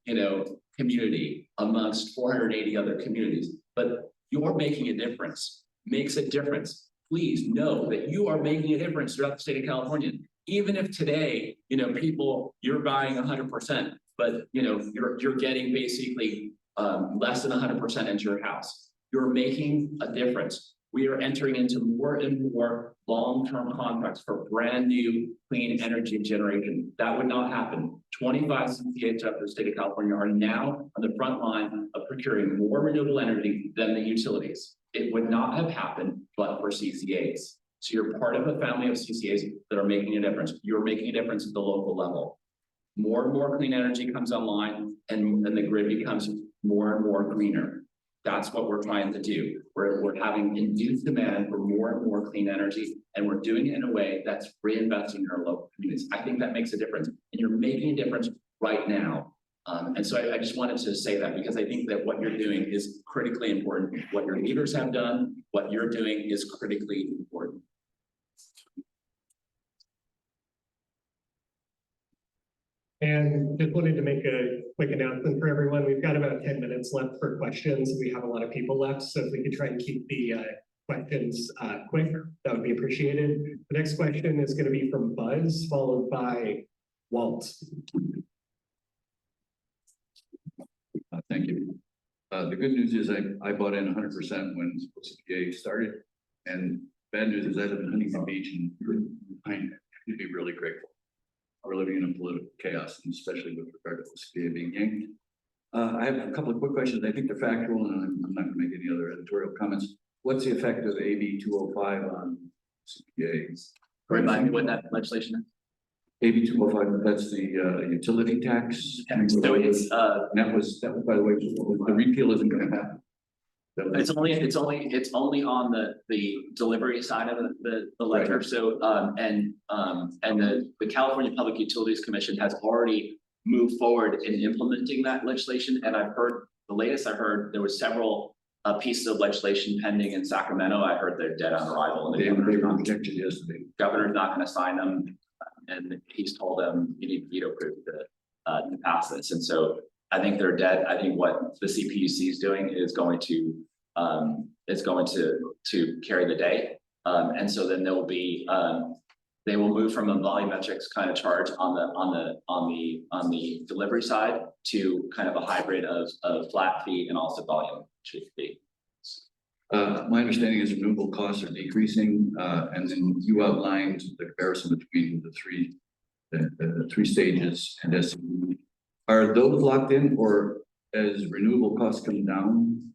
community amongst 480 other communities, but you're making a difference, makes a difference. Please know that you are making a difference throughout the state of California. Even if today, you're buying 100%, but you're getting basically less than 100% into your house. You're making a difference. We are entering into more and more long-term contracts for brand new clean energy generation. That would not happen. 25 CCAs throughout the state of California are now on the front line of procuring more renewable energy than the utilities. It would not have happened but for CCAs. So you're part of a family of CCAs that are making a difference. You're making a difference at the local level. More and more clean energy comes online and the grid becomes more and more greener. That's what we're trying to do. We're having induced demand for more and more clean energy, and we're doing it in a way that's reinvesting in our local communities. I think that makes a difference, and you're making a difference right now. And so I just wanted to say that because I think that what you're doing is critically important. What your leaders have done, what you're doing is critically important. And just wanted to make a quick announcement for everyone. We've got about 10 minutes left for questions. We have a lot of people left, so if we could try and keep the questions quick, that would be appreciated. The next question is going to be from Buzz, followed by Walt. Thank you. The good news is I bought in 100% when OCPA started, and bad news is I live in Huntington Beach, and I'd be really grateful. We're living in a political chaos, and especially with regard to OCPA being yanked. I have a couple of quick questions. I think they're factual, and I'm not going to make any other editorial comments. What's the effect of AB 205 on OCPA? Remind me what that legislation is. AB 205, that's the utility tax. So it's that was by the way, the repeal isn't going to happen. it's only on the delivery side of the ledger. Right. So and the California Public Utilities Commission has already moved forward in implementing that legislation. And I've heard the latest I heard there was several pieces of legislation pending in Sacramento. I heard they're dead on arrival, and the governor's not going to sign them. And he's told them you need veto proof to pass this. And so I think they're dead. I think what the CPUC is doing is going to carry the day. And so then there will be they will move from a volumetrics kind of charge on the delivery side to kind of a hybrid of flat fee and also volume fee. My understanding is renewable costs are decreasing, and then you outlined the comparison between the three stages and SCE. Are those locked in, or as renewable costs come down,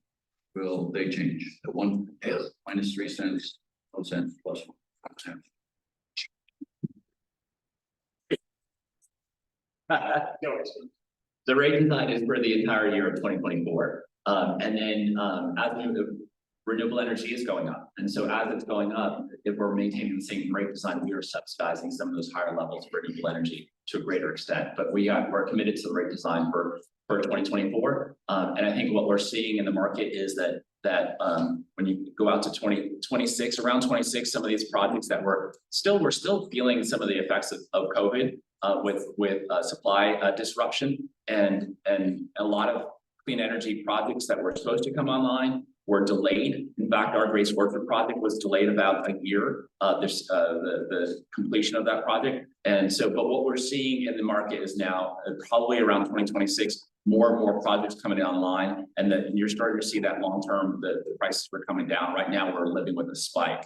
will they change? The one is minus 3 cents, 1 cent plus 1 cent. The rate design is for the entire year of 2024. And then as renewable energy is going up. And so as it's going up, if we're maintaining the same rate design, we are subsidizing some of those higher levels of renewable energy to a greater extent. But we're committed to the rate design for 2024. And I think what we're seeing in the market is that when you go out to 2026, around 26, some of these projects that we're still feeling some of the effects of COVID with supply disruption and a lot of clean energy projects that were supposed to come online were delayed. In fact, our Grace Orchard project was delayed about a year, the completion of that project. And so, but what we're seeing in the market is now probably around 2026, more and more projects coming online, and you're starting to see that long-term, the prices were coming down. Right now, we're living with a spike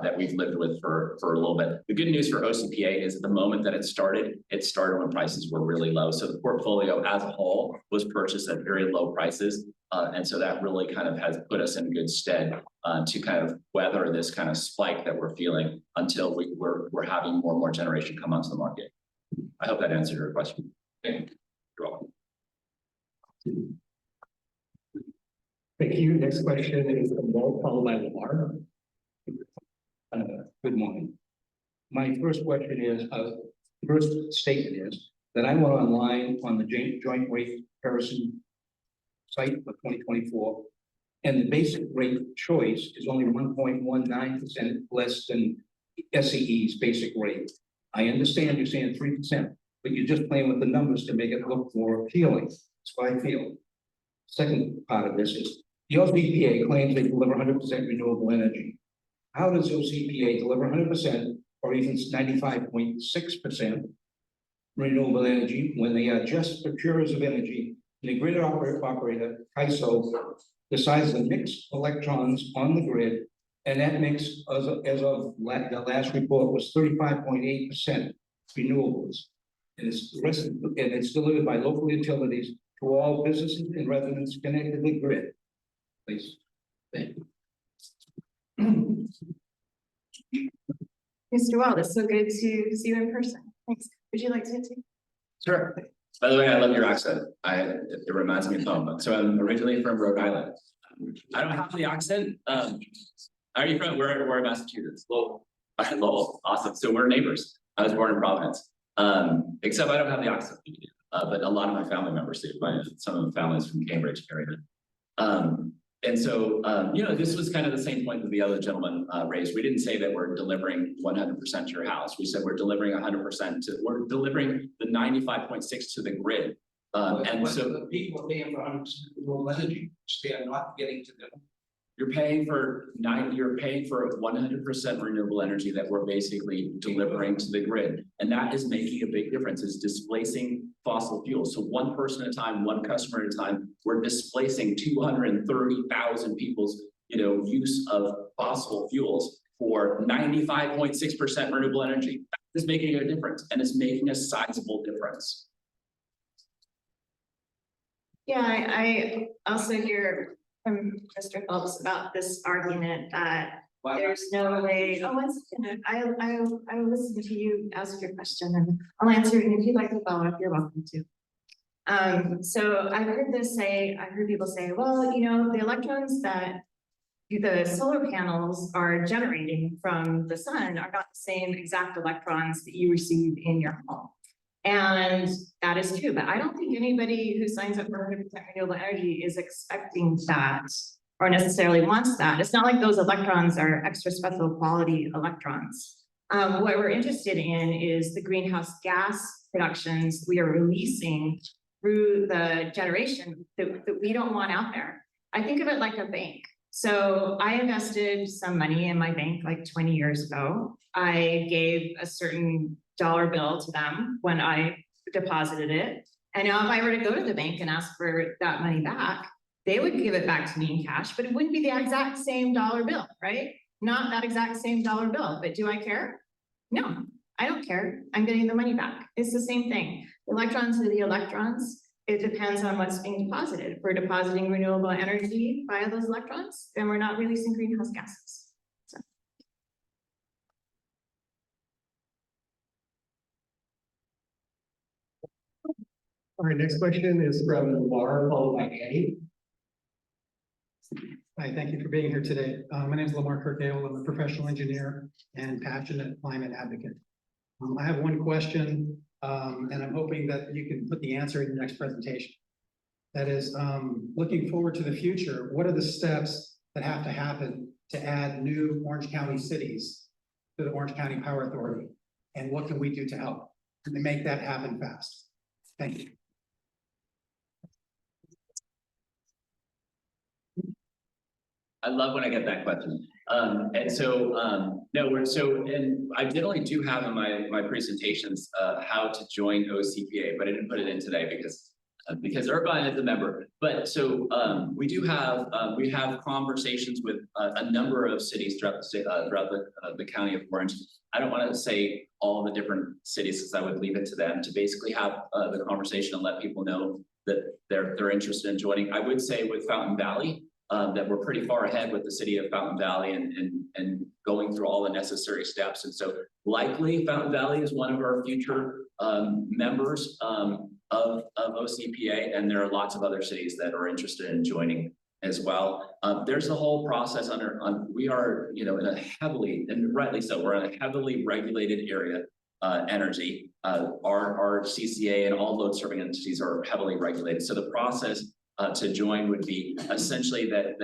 that we've lived with for a little bit. The good news for OCPA is at the moment that it started when prices were really low. So the portfolio as a whole was purchased at very low prices. And so that really kind of has put us in good stead to kind of weather this kind of spike that we're feeling until we're having more and more generation come onto the market. I hope that answered your question. Thank you. You're welcome. Thank you. Next question is from Walt, followed by Lamar. Good morning. My first question is, first statement is that I went online on the joint rate comparison site for 2024, and the basic rate choice is only 1.19% less than SCE's basic rate. I understand you're saying 3%, but you're just playing with the numbers to make it look more appealing. So I feel. Second part of this is, the OCPA claims they deliver 100% renewable energy. How does OCPA deliver 100% or even 95.6% renewable energy when they are just procurers of energy? The grid operator, ISO, decides the mix of electrons on the grid, and that mix, as of the last report, was 35.8% renewables. And it's delivered by local utilities to all businesses and residents connected to the grid. Please. Thank you. Mr. Wald, it's so good to see you in person. Thanks. Would you like to take? Sure. By the way, I love your accent. It reminds me of home. So I'm originally from Rhode Island. I don't have the accent. Are you from? We're in Massachusetts. Lowell. Lowell. Awesome. So we're neighbors. I was born in Providence. Except I don't have the accent. But a lot of my family members do. Some of the families from Cambridge area. And so, you know, this was kind of the same point that the other gentleman raised. We didn't say that we're delivering 100% to your house. We said we're delivering 100% to, we're delivering the 95.6 to the grid. And so the people are paying for 100% renewable energy, they are not getting to them. you're paying for 100% renewable energy that we're basically delivering to the grid. And that is making a big difference, is displacing fossil fuels. So one person at a time, one customer at a time, we're displacing 230,000 people's, use of fossil fuels for 95.6% renewable energy. That is making a difference, and it's making a sizable difference. Yeah, I also hear from Mr. Phelps about this argument that there's no way. Oh, one second. I will listen to you ask your question and I'll answer it. And if you'd like to follow up, you're welcome to. So I've heard people say, well, the electrons that the solar panels are generating from the sun are not the same exact electrons that you receive in your home. And that is true, but I don't think anybody who signs up for 100% renewable energy is expecting that or necessarily wants that. It's not like those electrons are extra special quality electrons. What we're interested in is the greenhouse gas productions we are releasing through the generation that we don't want out there. I think of it like a bank. So I invested some money in my bank like 20 years ago. I gave a certain dollar bill to them when I deposited it. And now if I were to go to the bank and ask for that money back, they would give it back to me in cash, but it wouldn't be the exact same dollar bill, right? Not that exact same dollar bill, but do I care? No, I don't care. I'm getting the money back. It's the same thing. The electrons are the electrons. It depends on what's being deposited. If we're depositing renewable energy via those electrons, then we're not releasing greenhouse gases. So. All right, next question is from Lamar, followed by Annie. Hi, thank you for being here today. My name is Lamar Kirkdale. I'm a professional engineer and passionate climate advocate. I have one question, and I'm hoping that you can put the answer in your next presentation. That is, looking forward to the future, what are the steps that have to happen to add new Orange County cities to the Orange County Power Authority? And what can we do to help to make that happen fast? Thank you. I love when I get that question. And I generally do have in my presentations how to join OCPA, but I didn't put it in today because Irvine is a member. But so we have conversations with a number of cities throughout the state, throughout the county of Orange. I don't want to say all the different cities because I would leave it to them to basically have the conversation and let people know that they're interested in joining. I would say with Fountain Valley, that we're pretty far ahead with the city of Fountain Valley and going through all the necessary steps. And so likely Fountain Valley is one of our future members of OCPA, and there are lots of other cities that are interested in joining as well. There's a whole process we are, in a heavily, and rightly so, we're in a heavily regulated area, energy. Our CCA and all load serving entities are heavily regulated. So the process to join would be essentially that,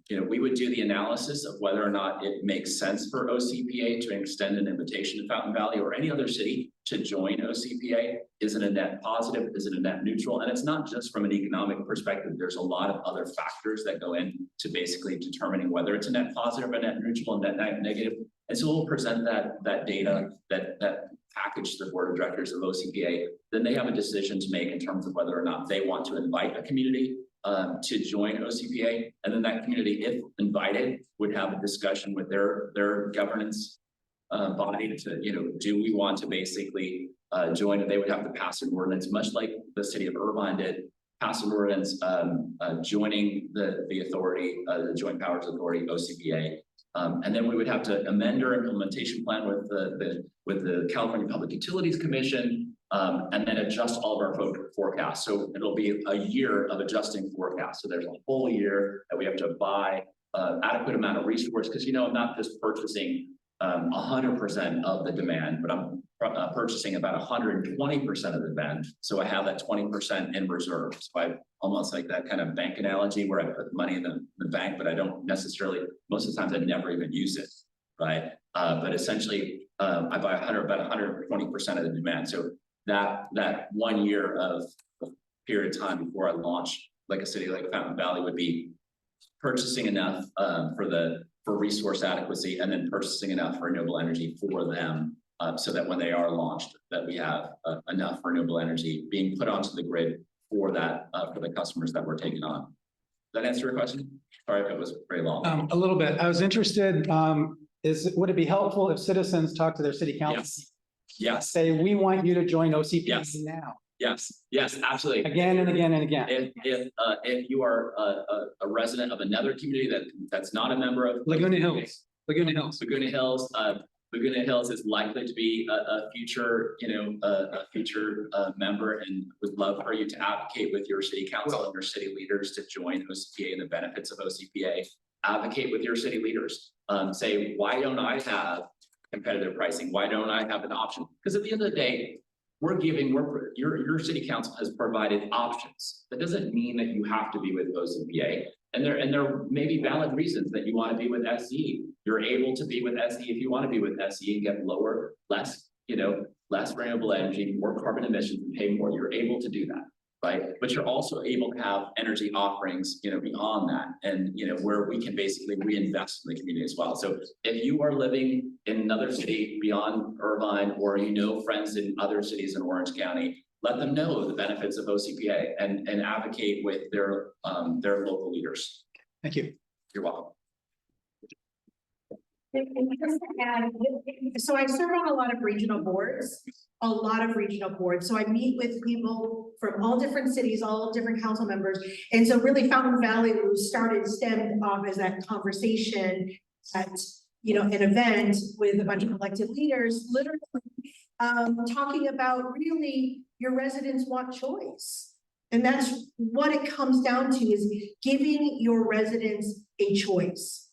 you know, we would do the analysis of whether or not it makes sense for OCPA to extend an invitation to Fountain Valley or any other city to join OCPA. Is it a net positive? Is it a net neutral? And it's not just from an economic perspective. There's a lot of other factors that go into basically determining whether it's a net positive, a net neutral, and net negative. And so we'll present that data, that package to the board of directors of OCPA. Then they have a decision to make in terms of whether or not they want to invite a community to join OCPA. And then that community, if invited, would have a discussion with their governance body to, you know, do we want to basically join? And they would have to pass an ordinance, much like the city of Irvine did, pass an ordinance joining the authority, the Joint Powers Authority, OCPA. And then we would have to amend our implementation plan with the California Public Utilities Commission, and then adjust all of our forecasts. So it'll be a year of adjusting forecasts. So there's a whole year that we have to buy adequate amount of resource, because, you know, I'm not just purchasing 100% of the demand, but I'm purchasing about 120% of the demand. So I have that 20% in reserve. So I almost like that kind of bank analogy where I put money in the bank, but I don't necessarily, most of the times I never even use it, right? But essentially I buy about 120% of the demand. So that 1 year of period of time before I launch, like a city like Fountain Valley would be purchasing enough for resource adequacy, and then purchasing enough renewable energy for them, so that when they are launched, that we have enough renewable energy being put onto the grid for that, for the customers that we're taking on. Does that answer your question? Sorry if it was very long. A little bit. I was interested, would it be helpful if citizens talk to their city council? Yes. Say, we want you to join OCPA Yes. now. Yes, absolutely. Again and again and again. If you are a resident of another community that's not a member of Laguna Hills. Laguna Hills is likely to be a future, you know, a future member, and would love for you to advocate with your city council and your city leaders to join OCPA and the benefits of OCPA. Advocate with your city leaders. Say, why don't I have competitive pricing? Why don't I have an option? Because at the end of the day, your city council has provided options. That doesn't mean that you have to be with OCPA. And there may be valid reasons that you want to be with SE. You're able to be with SE if you want to be with SE and get less renewable energy, more carbon emissions, and pay more. You're able to do that, right? But you're also able to have energy offerings, you know, beyond that, and, you know, where we can basically reinvest in the community as well. So if you are living in another city beyond Irvine, or you know friends in other cities in Orange County, let them know the benefits of OCPA and advocate with their local leaders. Thank you. You're welcome. And just to add, so I serve on a lot of regional boards. So I meet with people from all different cities, all different council members. And so really Fountain Valley stemmed off as that conversation at, you know, an event with a bunch of elected leaders, literally talking about really your residents want choice. And that's what it comes down to, is giving your residents a choice.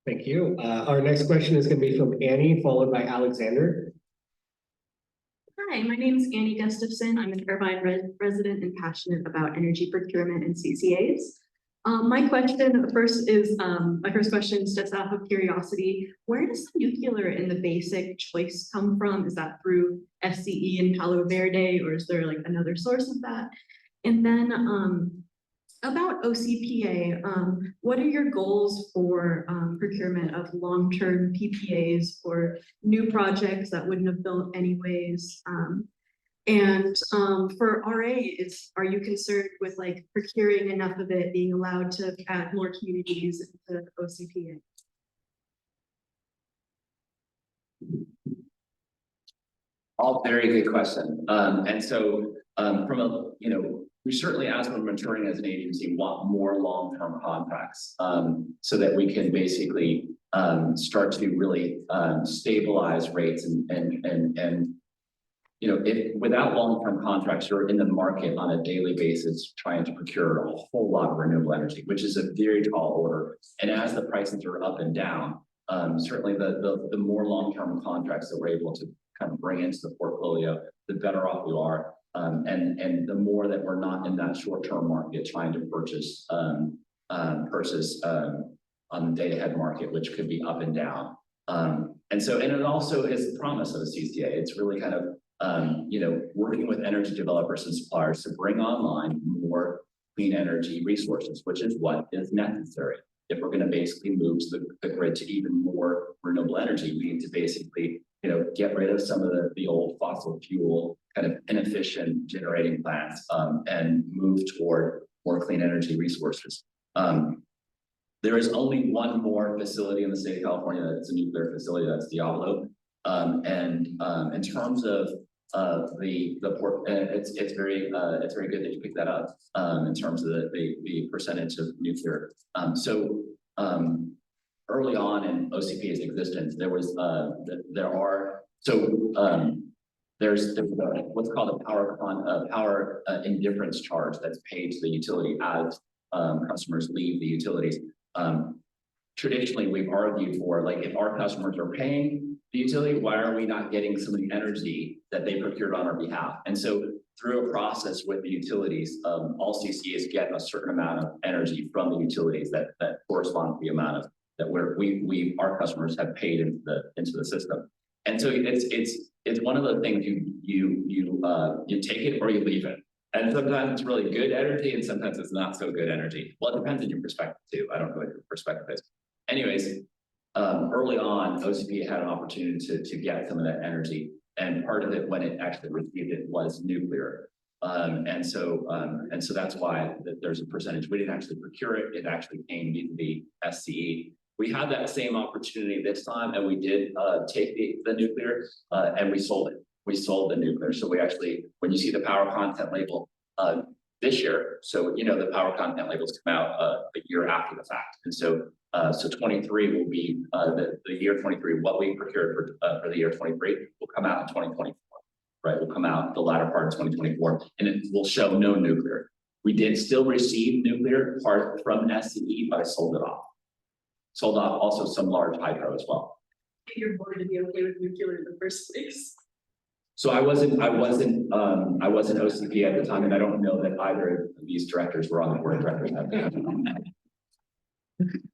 Thank you. Our next question is going to be from Annie, followed by Alexander. Hi, my name is Annie Gustafson. I'm an Irvine resident and passionate about energy procurement and CCAs. My first question steps out of curiosity. Where does the nuclear in the basic choice come from? Is that through SCE and Palo Verde, or is there like another source of that? And then about OCPA, what are your goals for procurement of long-term PPAs for new projects that wouldn't have built anyways? And for RA, are you concerned with like procuring enough of it, being allowed to add more communities into OCPA? All very good question. And so from a, you know, we certainly, as we're maturing as an agency, want more long-term contracts so that we can basically start to really stabilize rates and you know, without long-term contracts, you're in the market on a daily basis trying to procure a whole lot of renewable energy, which is a very tall order. And as the prices are up and down, certainly the more long-term contracts that we're able to kind of bring into the portfolio, the better off we are. And the more that we're not in that short-term market trying to purchase on the day-ahead market, which could be up and down. And it also is the promise of the CCA. It's really kind of, working with energy developers and suppliers to bring online more clean energy resources, which is what is necessary. If we're going to basically move the grid to even more renewable energy, we need to basically, get rid of some of the old fossil fuel kind of inefficient generating plants and move toward more clean energy resources. There is only one more facility in the state of California that's a nuclear facility, that's Diablo. And in terms of the port, it's very good that you picked that up in terms of the percentage of nuclear. Early on in OCPA's existence, there was there's what's called a power indifference charge that's paid to the utility as customers leave the utilities. Traditionally, we've argued for, like, if our customers are paying the utility, why are we not getting some of the energy that they procured on our behalf? And so through a process with the utilities, all CCAs get a certain amount of energy from the utilities that correspond to the amount of that our customers have paid into the system. And so it's one of the things you take it or you leave it. And sometimes it's really good energy and sometimes it's not so good energy. Well, it depends on your perspective too. I don't know what your perspective is. Anyways, early on, OCPA had an opportunity to get some of that energy. And part of it, when it actually received it, was nuclear. And so that's why there's a percentage. We didn't actually procure it. It actually came via the SCE. We had that same opportunity this time, and we did take the nuclear and we sold it. We sold the nuclear. So we actually, when you see the power content label this year, so the power content labels come out a year after the fact. And so 23 will be the year 23. What we procured for the year 23 will come out in 2024, right? Will come out the latter part of 2024, and it will show no nuclear. We did still receive nuclear part from SCE, but I sold it off. Sold off also some large hydro as well. Your board to be okay with nuclear in the first place. So I wasn't OCP at the time, and I don't know that either of these directors were on the board of directors at the time.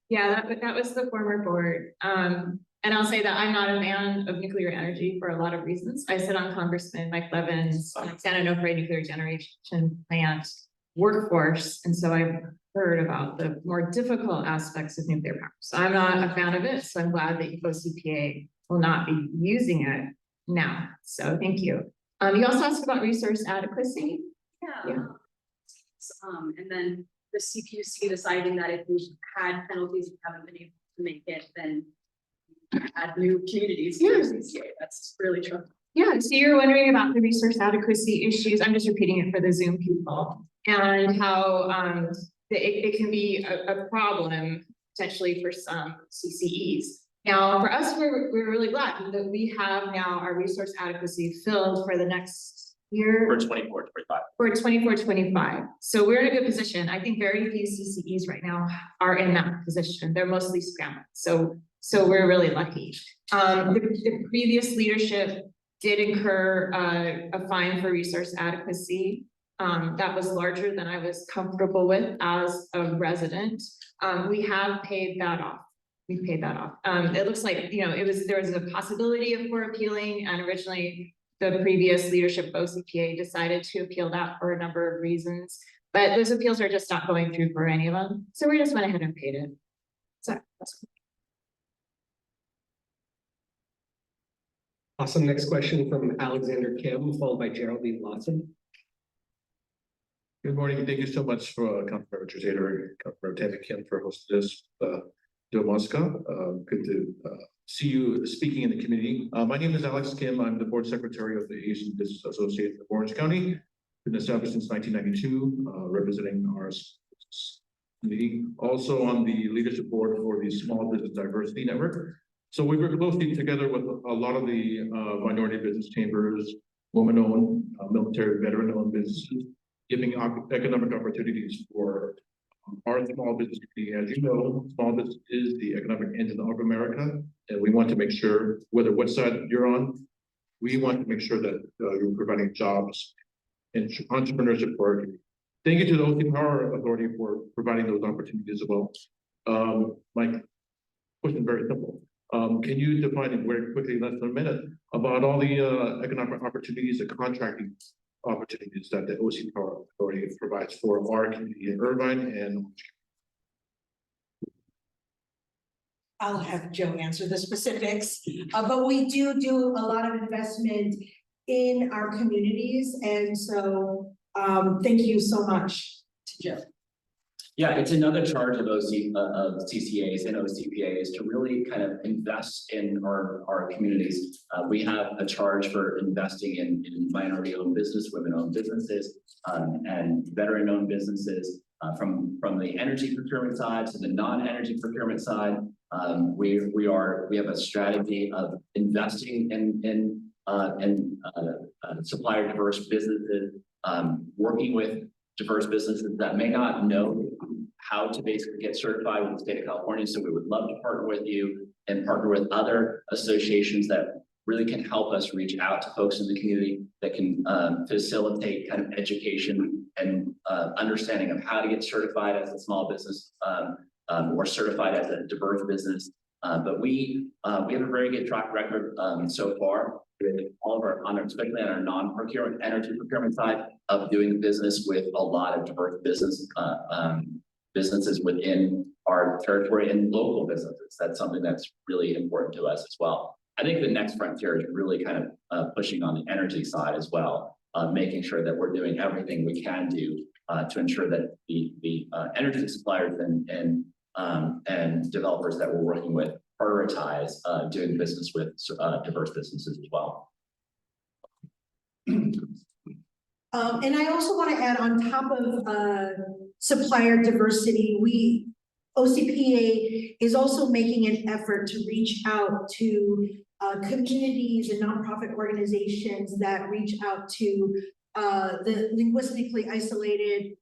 Yeah, that was the former board. And I'll say that I'm not a fan of nuclear energy for a lot of reasons. I sit on Congressman Mike Levin's San Onofre nuclear generation plant workforce, and so I've heard about the more difficult aspects of nuclear power. So I'm not a fan of it. So I'm glad that OCPA will not be using it now. So thank you. You also asked about resource adequacy. Yeah. And then the CPUC deciding that if we had penalties we haven't been able to make it, then add new communities to the CCA. That's really true. Yeah, so you're wondering about the resource adequacy issues. I'm just repeating it for the Zoom people, and how it can be a problem potentially for some CCEs. Now, for us, we're really glad that we have now our resource adequacy filled for the next year. For 24, 25. For 24, 25. So we're in a good position. I think very few CCEs right now are in that position. They're mostly scrambled. So we're really lucky. The previous leadership did incur a fine for resource adequacy. That was larger than I was comfortable with as a resident. We have paid that off. We paid that off. It looks like, there was a possibility for appealing, and originally the previous leadership of OCPA decided to appeal that for a number of reasons, but those appeals are just not going through for any of them. So we just went ahead and paid it. So that's Awesome. Next question from Alexander Kim, followed by Geraldine Lawson. Good morning, and thank you so much for Councilmember Treseder, Councilmember Tammy Kim for hosting this. Domoska, good to see you speaking in the community. My name is Alex Kim. I'm the board secretary of the Asian Business Association of Orange County. Been established since 1992, representing our community. Also on the leadership board for the Small Business Diversity Network. So we work closely together with a lot of the minority business chambers, woman-owned, military veteran-owned businesses, giving economic opportunities for our small business community. As you know, small business is the economic engine of America, and we want to make sure, whether what side you're on, We want to make sure that you're providing jobs and entrepreneurship for our community. Thank you to the OC Power Authority for providing those opportunities as well. My question very simple. Can you define it very quickly, less than a minute, about all the economic opportunities and contracting opportunities that the OC Power Authority provides for our community in Irvine and I'll have Joe answer the specifics, but we do a lot of investment in our communities, and so, thank you so much to Joe. Yeah, it's another charge of CCAs and OCPAs to really kind of invest in our communities. We have a charge for investing in minority-owned business, women-owned businesses, and veteran-owned businesses. From the energy procurement side to the non-energy procurement side, we have a strategy of investing in supplier diverse businesses, working with diverse businesses that may not know how to basically get certified with the state of California. So we would love to partner with you and partner with other associations that really can help us reach out to folks in the community that can facilitate kind of education and understanding of how to get certified as a small business or certified as a diverse business. But we have a very good track record so far with all of our, especially on our non-procurement energy procurement side, of doing business with a lot of diverse businesses within our territory and local businesses. That's something that's really important to us as well. I think the next frontier is really kind of pushing on the energy side as well, making sure that we're doing everything we can do to ensure that the energy suppliers and developers that we're working with prioritize doing business with diverse businesses as well. And I also want to add, on top of supplier diversity, OCPA is also making an effort to reach out to communities and nonprofit organizations that reach out to the linguistically isolated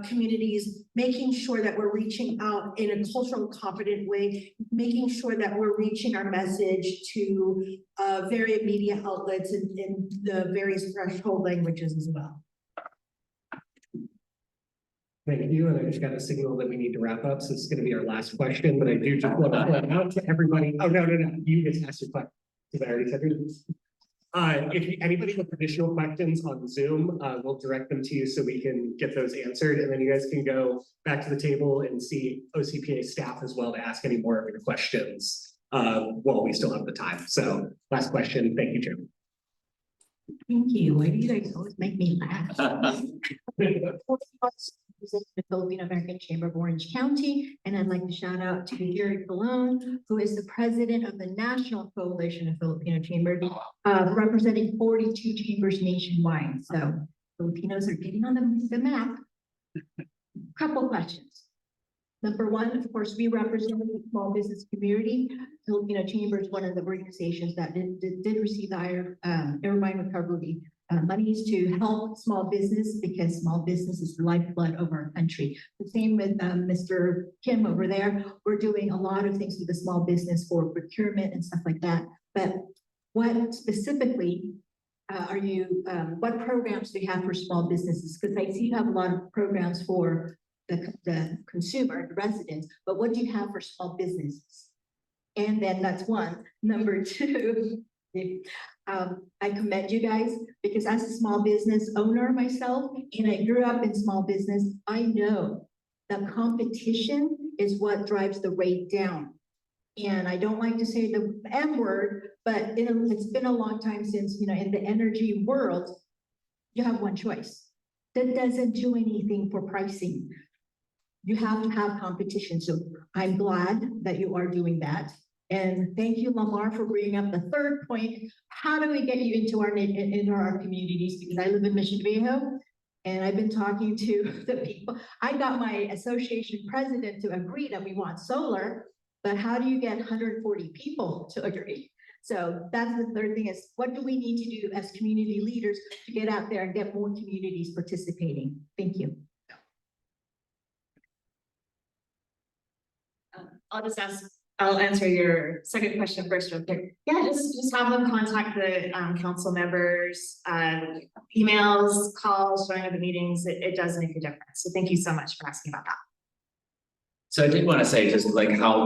communities, making sure that we're reaching out in a cultural competent way, making sure that we're reaching our message to various media outlets in the various threshold languages as well. Thank you, and I just got a signal that we need to wrap up, so it's gonna be our last question, but I do just want to point out to everybody, oh, no, you get to ask your question, because I already said yours. If anybody with additional questions on Zoom, we'll direct them to you so we can get those answered, and then you guys can go back to the table and see OCPA staff as well to ask any more of your questions while we still have the time. So last question, thank you, Jim. Thank you. Why do you guys always make me laugh? The Filipino American Chamber of Orange County, and I'd like to shout out to Jerry Colon, who is the president of the National Coalition of Filipino Chambers, representing 42 chambers nationwide. So Filipinos are getting on the map. Couple questions. Number one, of course, we represent the small business community. Filipino Chamber is one of the organizations that did receive the Irvine recovery monies to help small business, because small business is the lifeblood of our country. The same with Mr. Kim over there. We're doing a lot of things with the small business for procurement and stuff like that. But what specifically what programs do you have for small businesses? Because I see you have a lot of programs for the consumer, the residents, but what do you have for small businesses? And then that's one. Number two, I commend you guys, because as a small business owner myself, and I grew up in small business, I know that competition is what drives the rate down. And I don't like to say the M word, but it's been a long time since, in the energy world, you have one choice. That doesn't do anything for pricing. You have to have competition. So I'm glad that you are doing that. And thank you, Lamar, for bringing up the third point. How do we get you into our communities? Because I live in Mission Viejo, and I've been talking to the people. I got my association president to agree that we want solar, but how do you get 140 people to agree? So that's the third thing, is what do we need to do as community leaders to get out there and get more communities participating? Thank you. I'll just ask I'll answer your second question first real quick. Yeah, just have them contact the council members, emails, calls, showing up at meetings. It does make a difference. So thank you so much for asking about that. So I did want to say just like how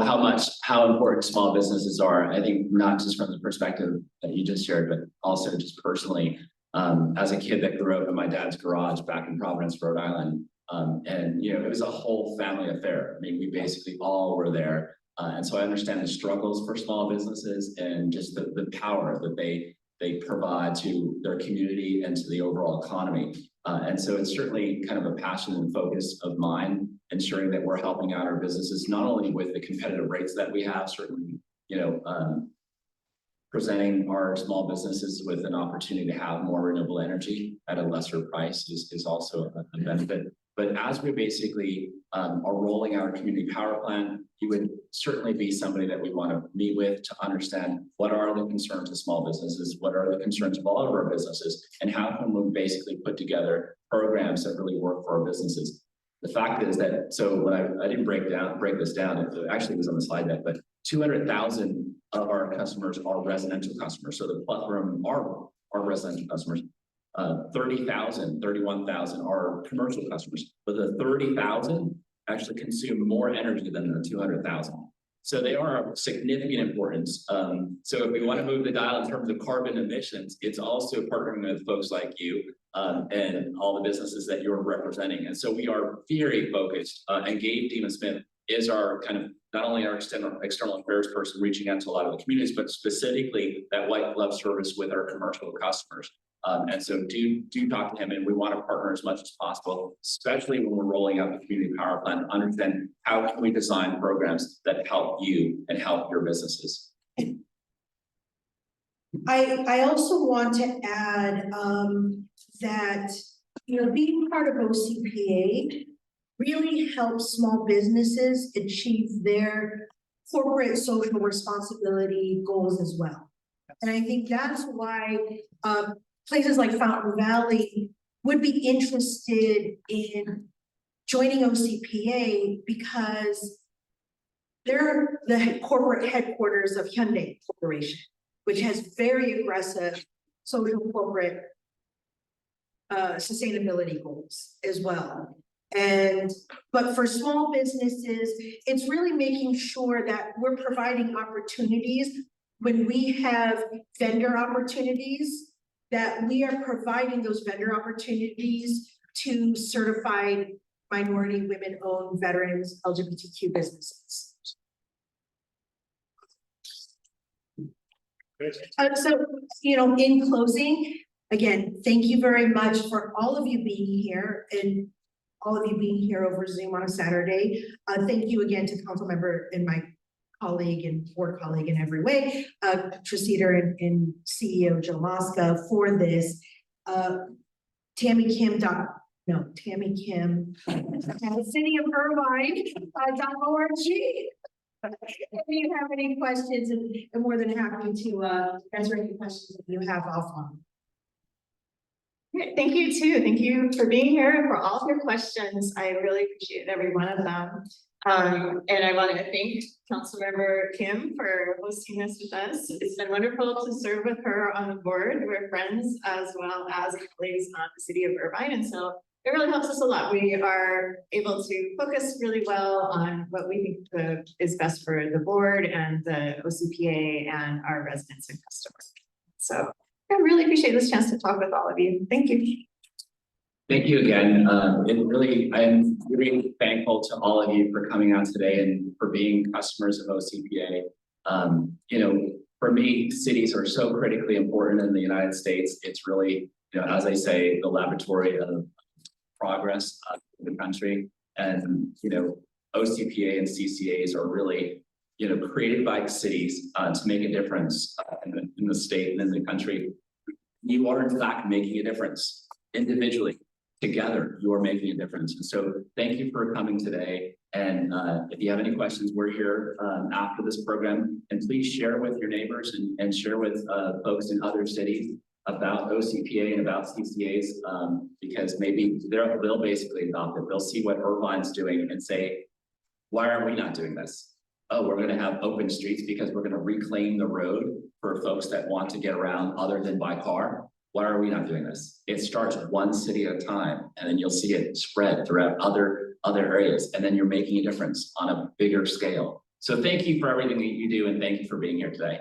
important small businesses are. I think not just from the perspective that you just shared, but also just personally, as a kid that grew up in my dad's garage back in Providence, Rhode Island. And you know, it was a whole family affair. I mean, we basically all were there. And so I understand the struggles for small businesses and just the power that they provide to their community and to the overall economy. And so it's certainly kind of a passion and focus of mine, ensuring that we're helping out our businesses, not only with the competitive rates that we have, certainly, you know, presenting our small businesses with an opportunity to have more renewable energy at a lesser price is also a benefit. But as we basically are rolling out our community power plan, you would certainly be somebody that we want to meet with to understand what are the concerns of small businesses, what are the concerns of all of our businesses, and how can we basically put together programs that really work for our businesses. The fact is that, so when I didn't break this down, it actually was on the slide deck, but 200,000 of our customers are residential customers. So the plethora are residential customers. 31,000 are commercial customers, but the 30,000 actually consume more energy than the 200,000. So they are of significant importance. So if we want to move the dial in terms of carbon emissions, it's also partnering with folks like you and all the businesses that you're representing. And so we are very focused, and Gabe Deema-Smith is our kind of not only our external affairs person reaching out to a lot of the communities, but specifically that white glove service with our commercial customers. And so do talk to him, and we want to partner as much as possible, especially when we're rolling out the community power plan, to understand how can we design programs that help you and help your businesses. I also want to add that, you know, being part of OCPA really helps small businesses achieve their corporate social responsibility goals as well. And I think that's why places like Fountain Valley would be interested in joining OCPA because they're the corporate headquarters of Hyundai Corporation, which has very aggressive social corporate sustainability goals as well. But for small businesses, it's really making sure that we're providing opportunities when we have vendor opportunities, that we are providing those vendor opportunities to certified minority, women-owned, veterans, LGBTQ businesses. So, you know, in closing, again, thank you very much for all of you being here and all of you being here over Zoom on a Saturday. Thank you again to Councilmember and my colleague and board colleague in every way, Treseder and CEO Joe Mosca for this. Tammy Kim, City of Irvine.org. If you have any questions, I'm more than happy to answer any questions that you have offline. Great. Thank you too. Thank you for being here and for all of your questions. I really appreciate every one of them. And I want to thank Councilmember Kim for hosting this with us. It's been wonderful to serve with her on the board. We're friends as well as colleagues on the City of Irvine. And so it really helps us a lot. We are able to focus really well on what we think is best for the board and the OCPA and our residents and customers. So I really appreciate this chance to talk with all of you. Thank you. Thank you again. I am really thankful to all of you for coming out today and for being customers of OCPA. You know, for me, cities are so critically important in the United States. It's really, you know, as I say, the laboratory of progress in the country. And, you know, OCPA and CCAs are really, you know, created by cities to make a difference in the state and in the country. You are in fact making a difference individually. Together, you are making a difference. And so thank you for coming today. And if you have any questions, we're here after this program. And please share with your neighbors and share with folks in other cities about OCPA and about CCAs, because maybe they'll basically adopt it. They'll see what Irvine's doing and say, why are we not doing this? oh, we're gonna have open streets because we're gonna reclaim the road for folks that want to get around other than by car. Why are we not doing this? It starts one city at a time, and then you'll see it spread throughout other areas, and then you're making a difference on a bigger scale. So thank you for everything that you do, and thank you for being here today.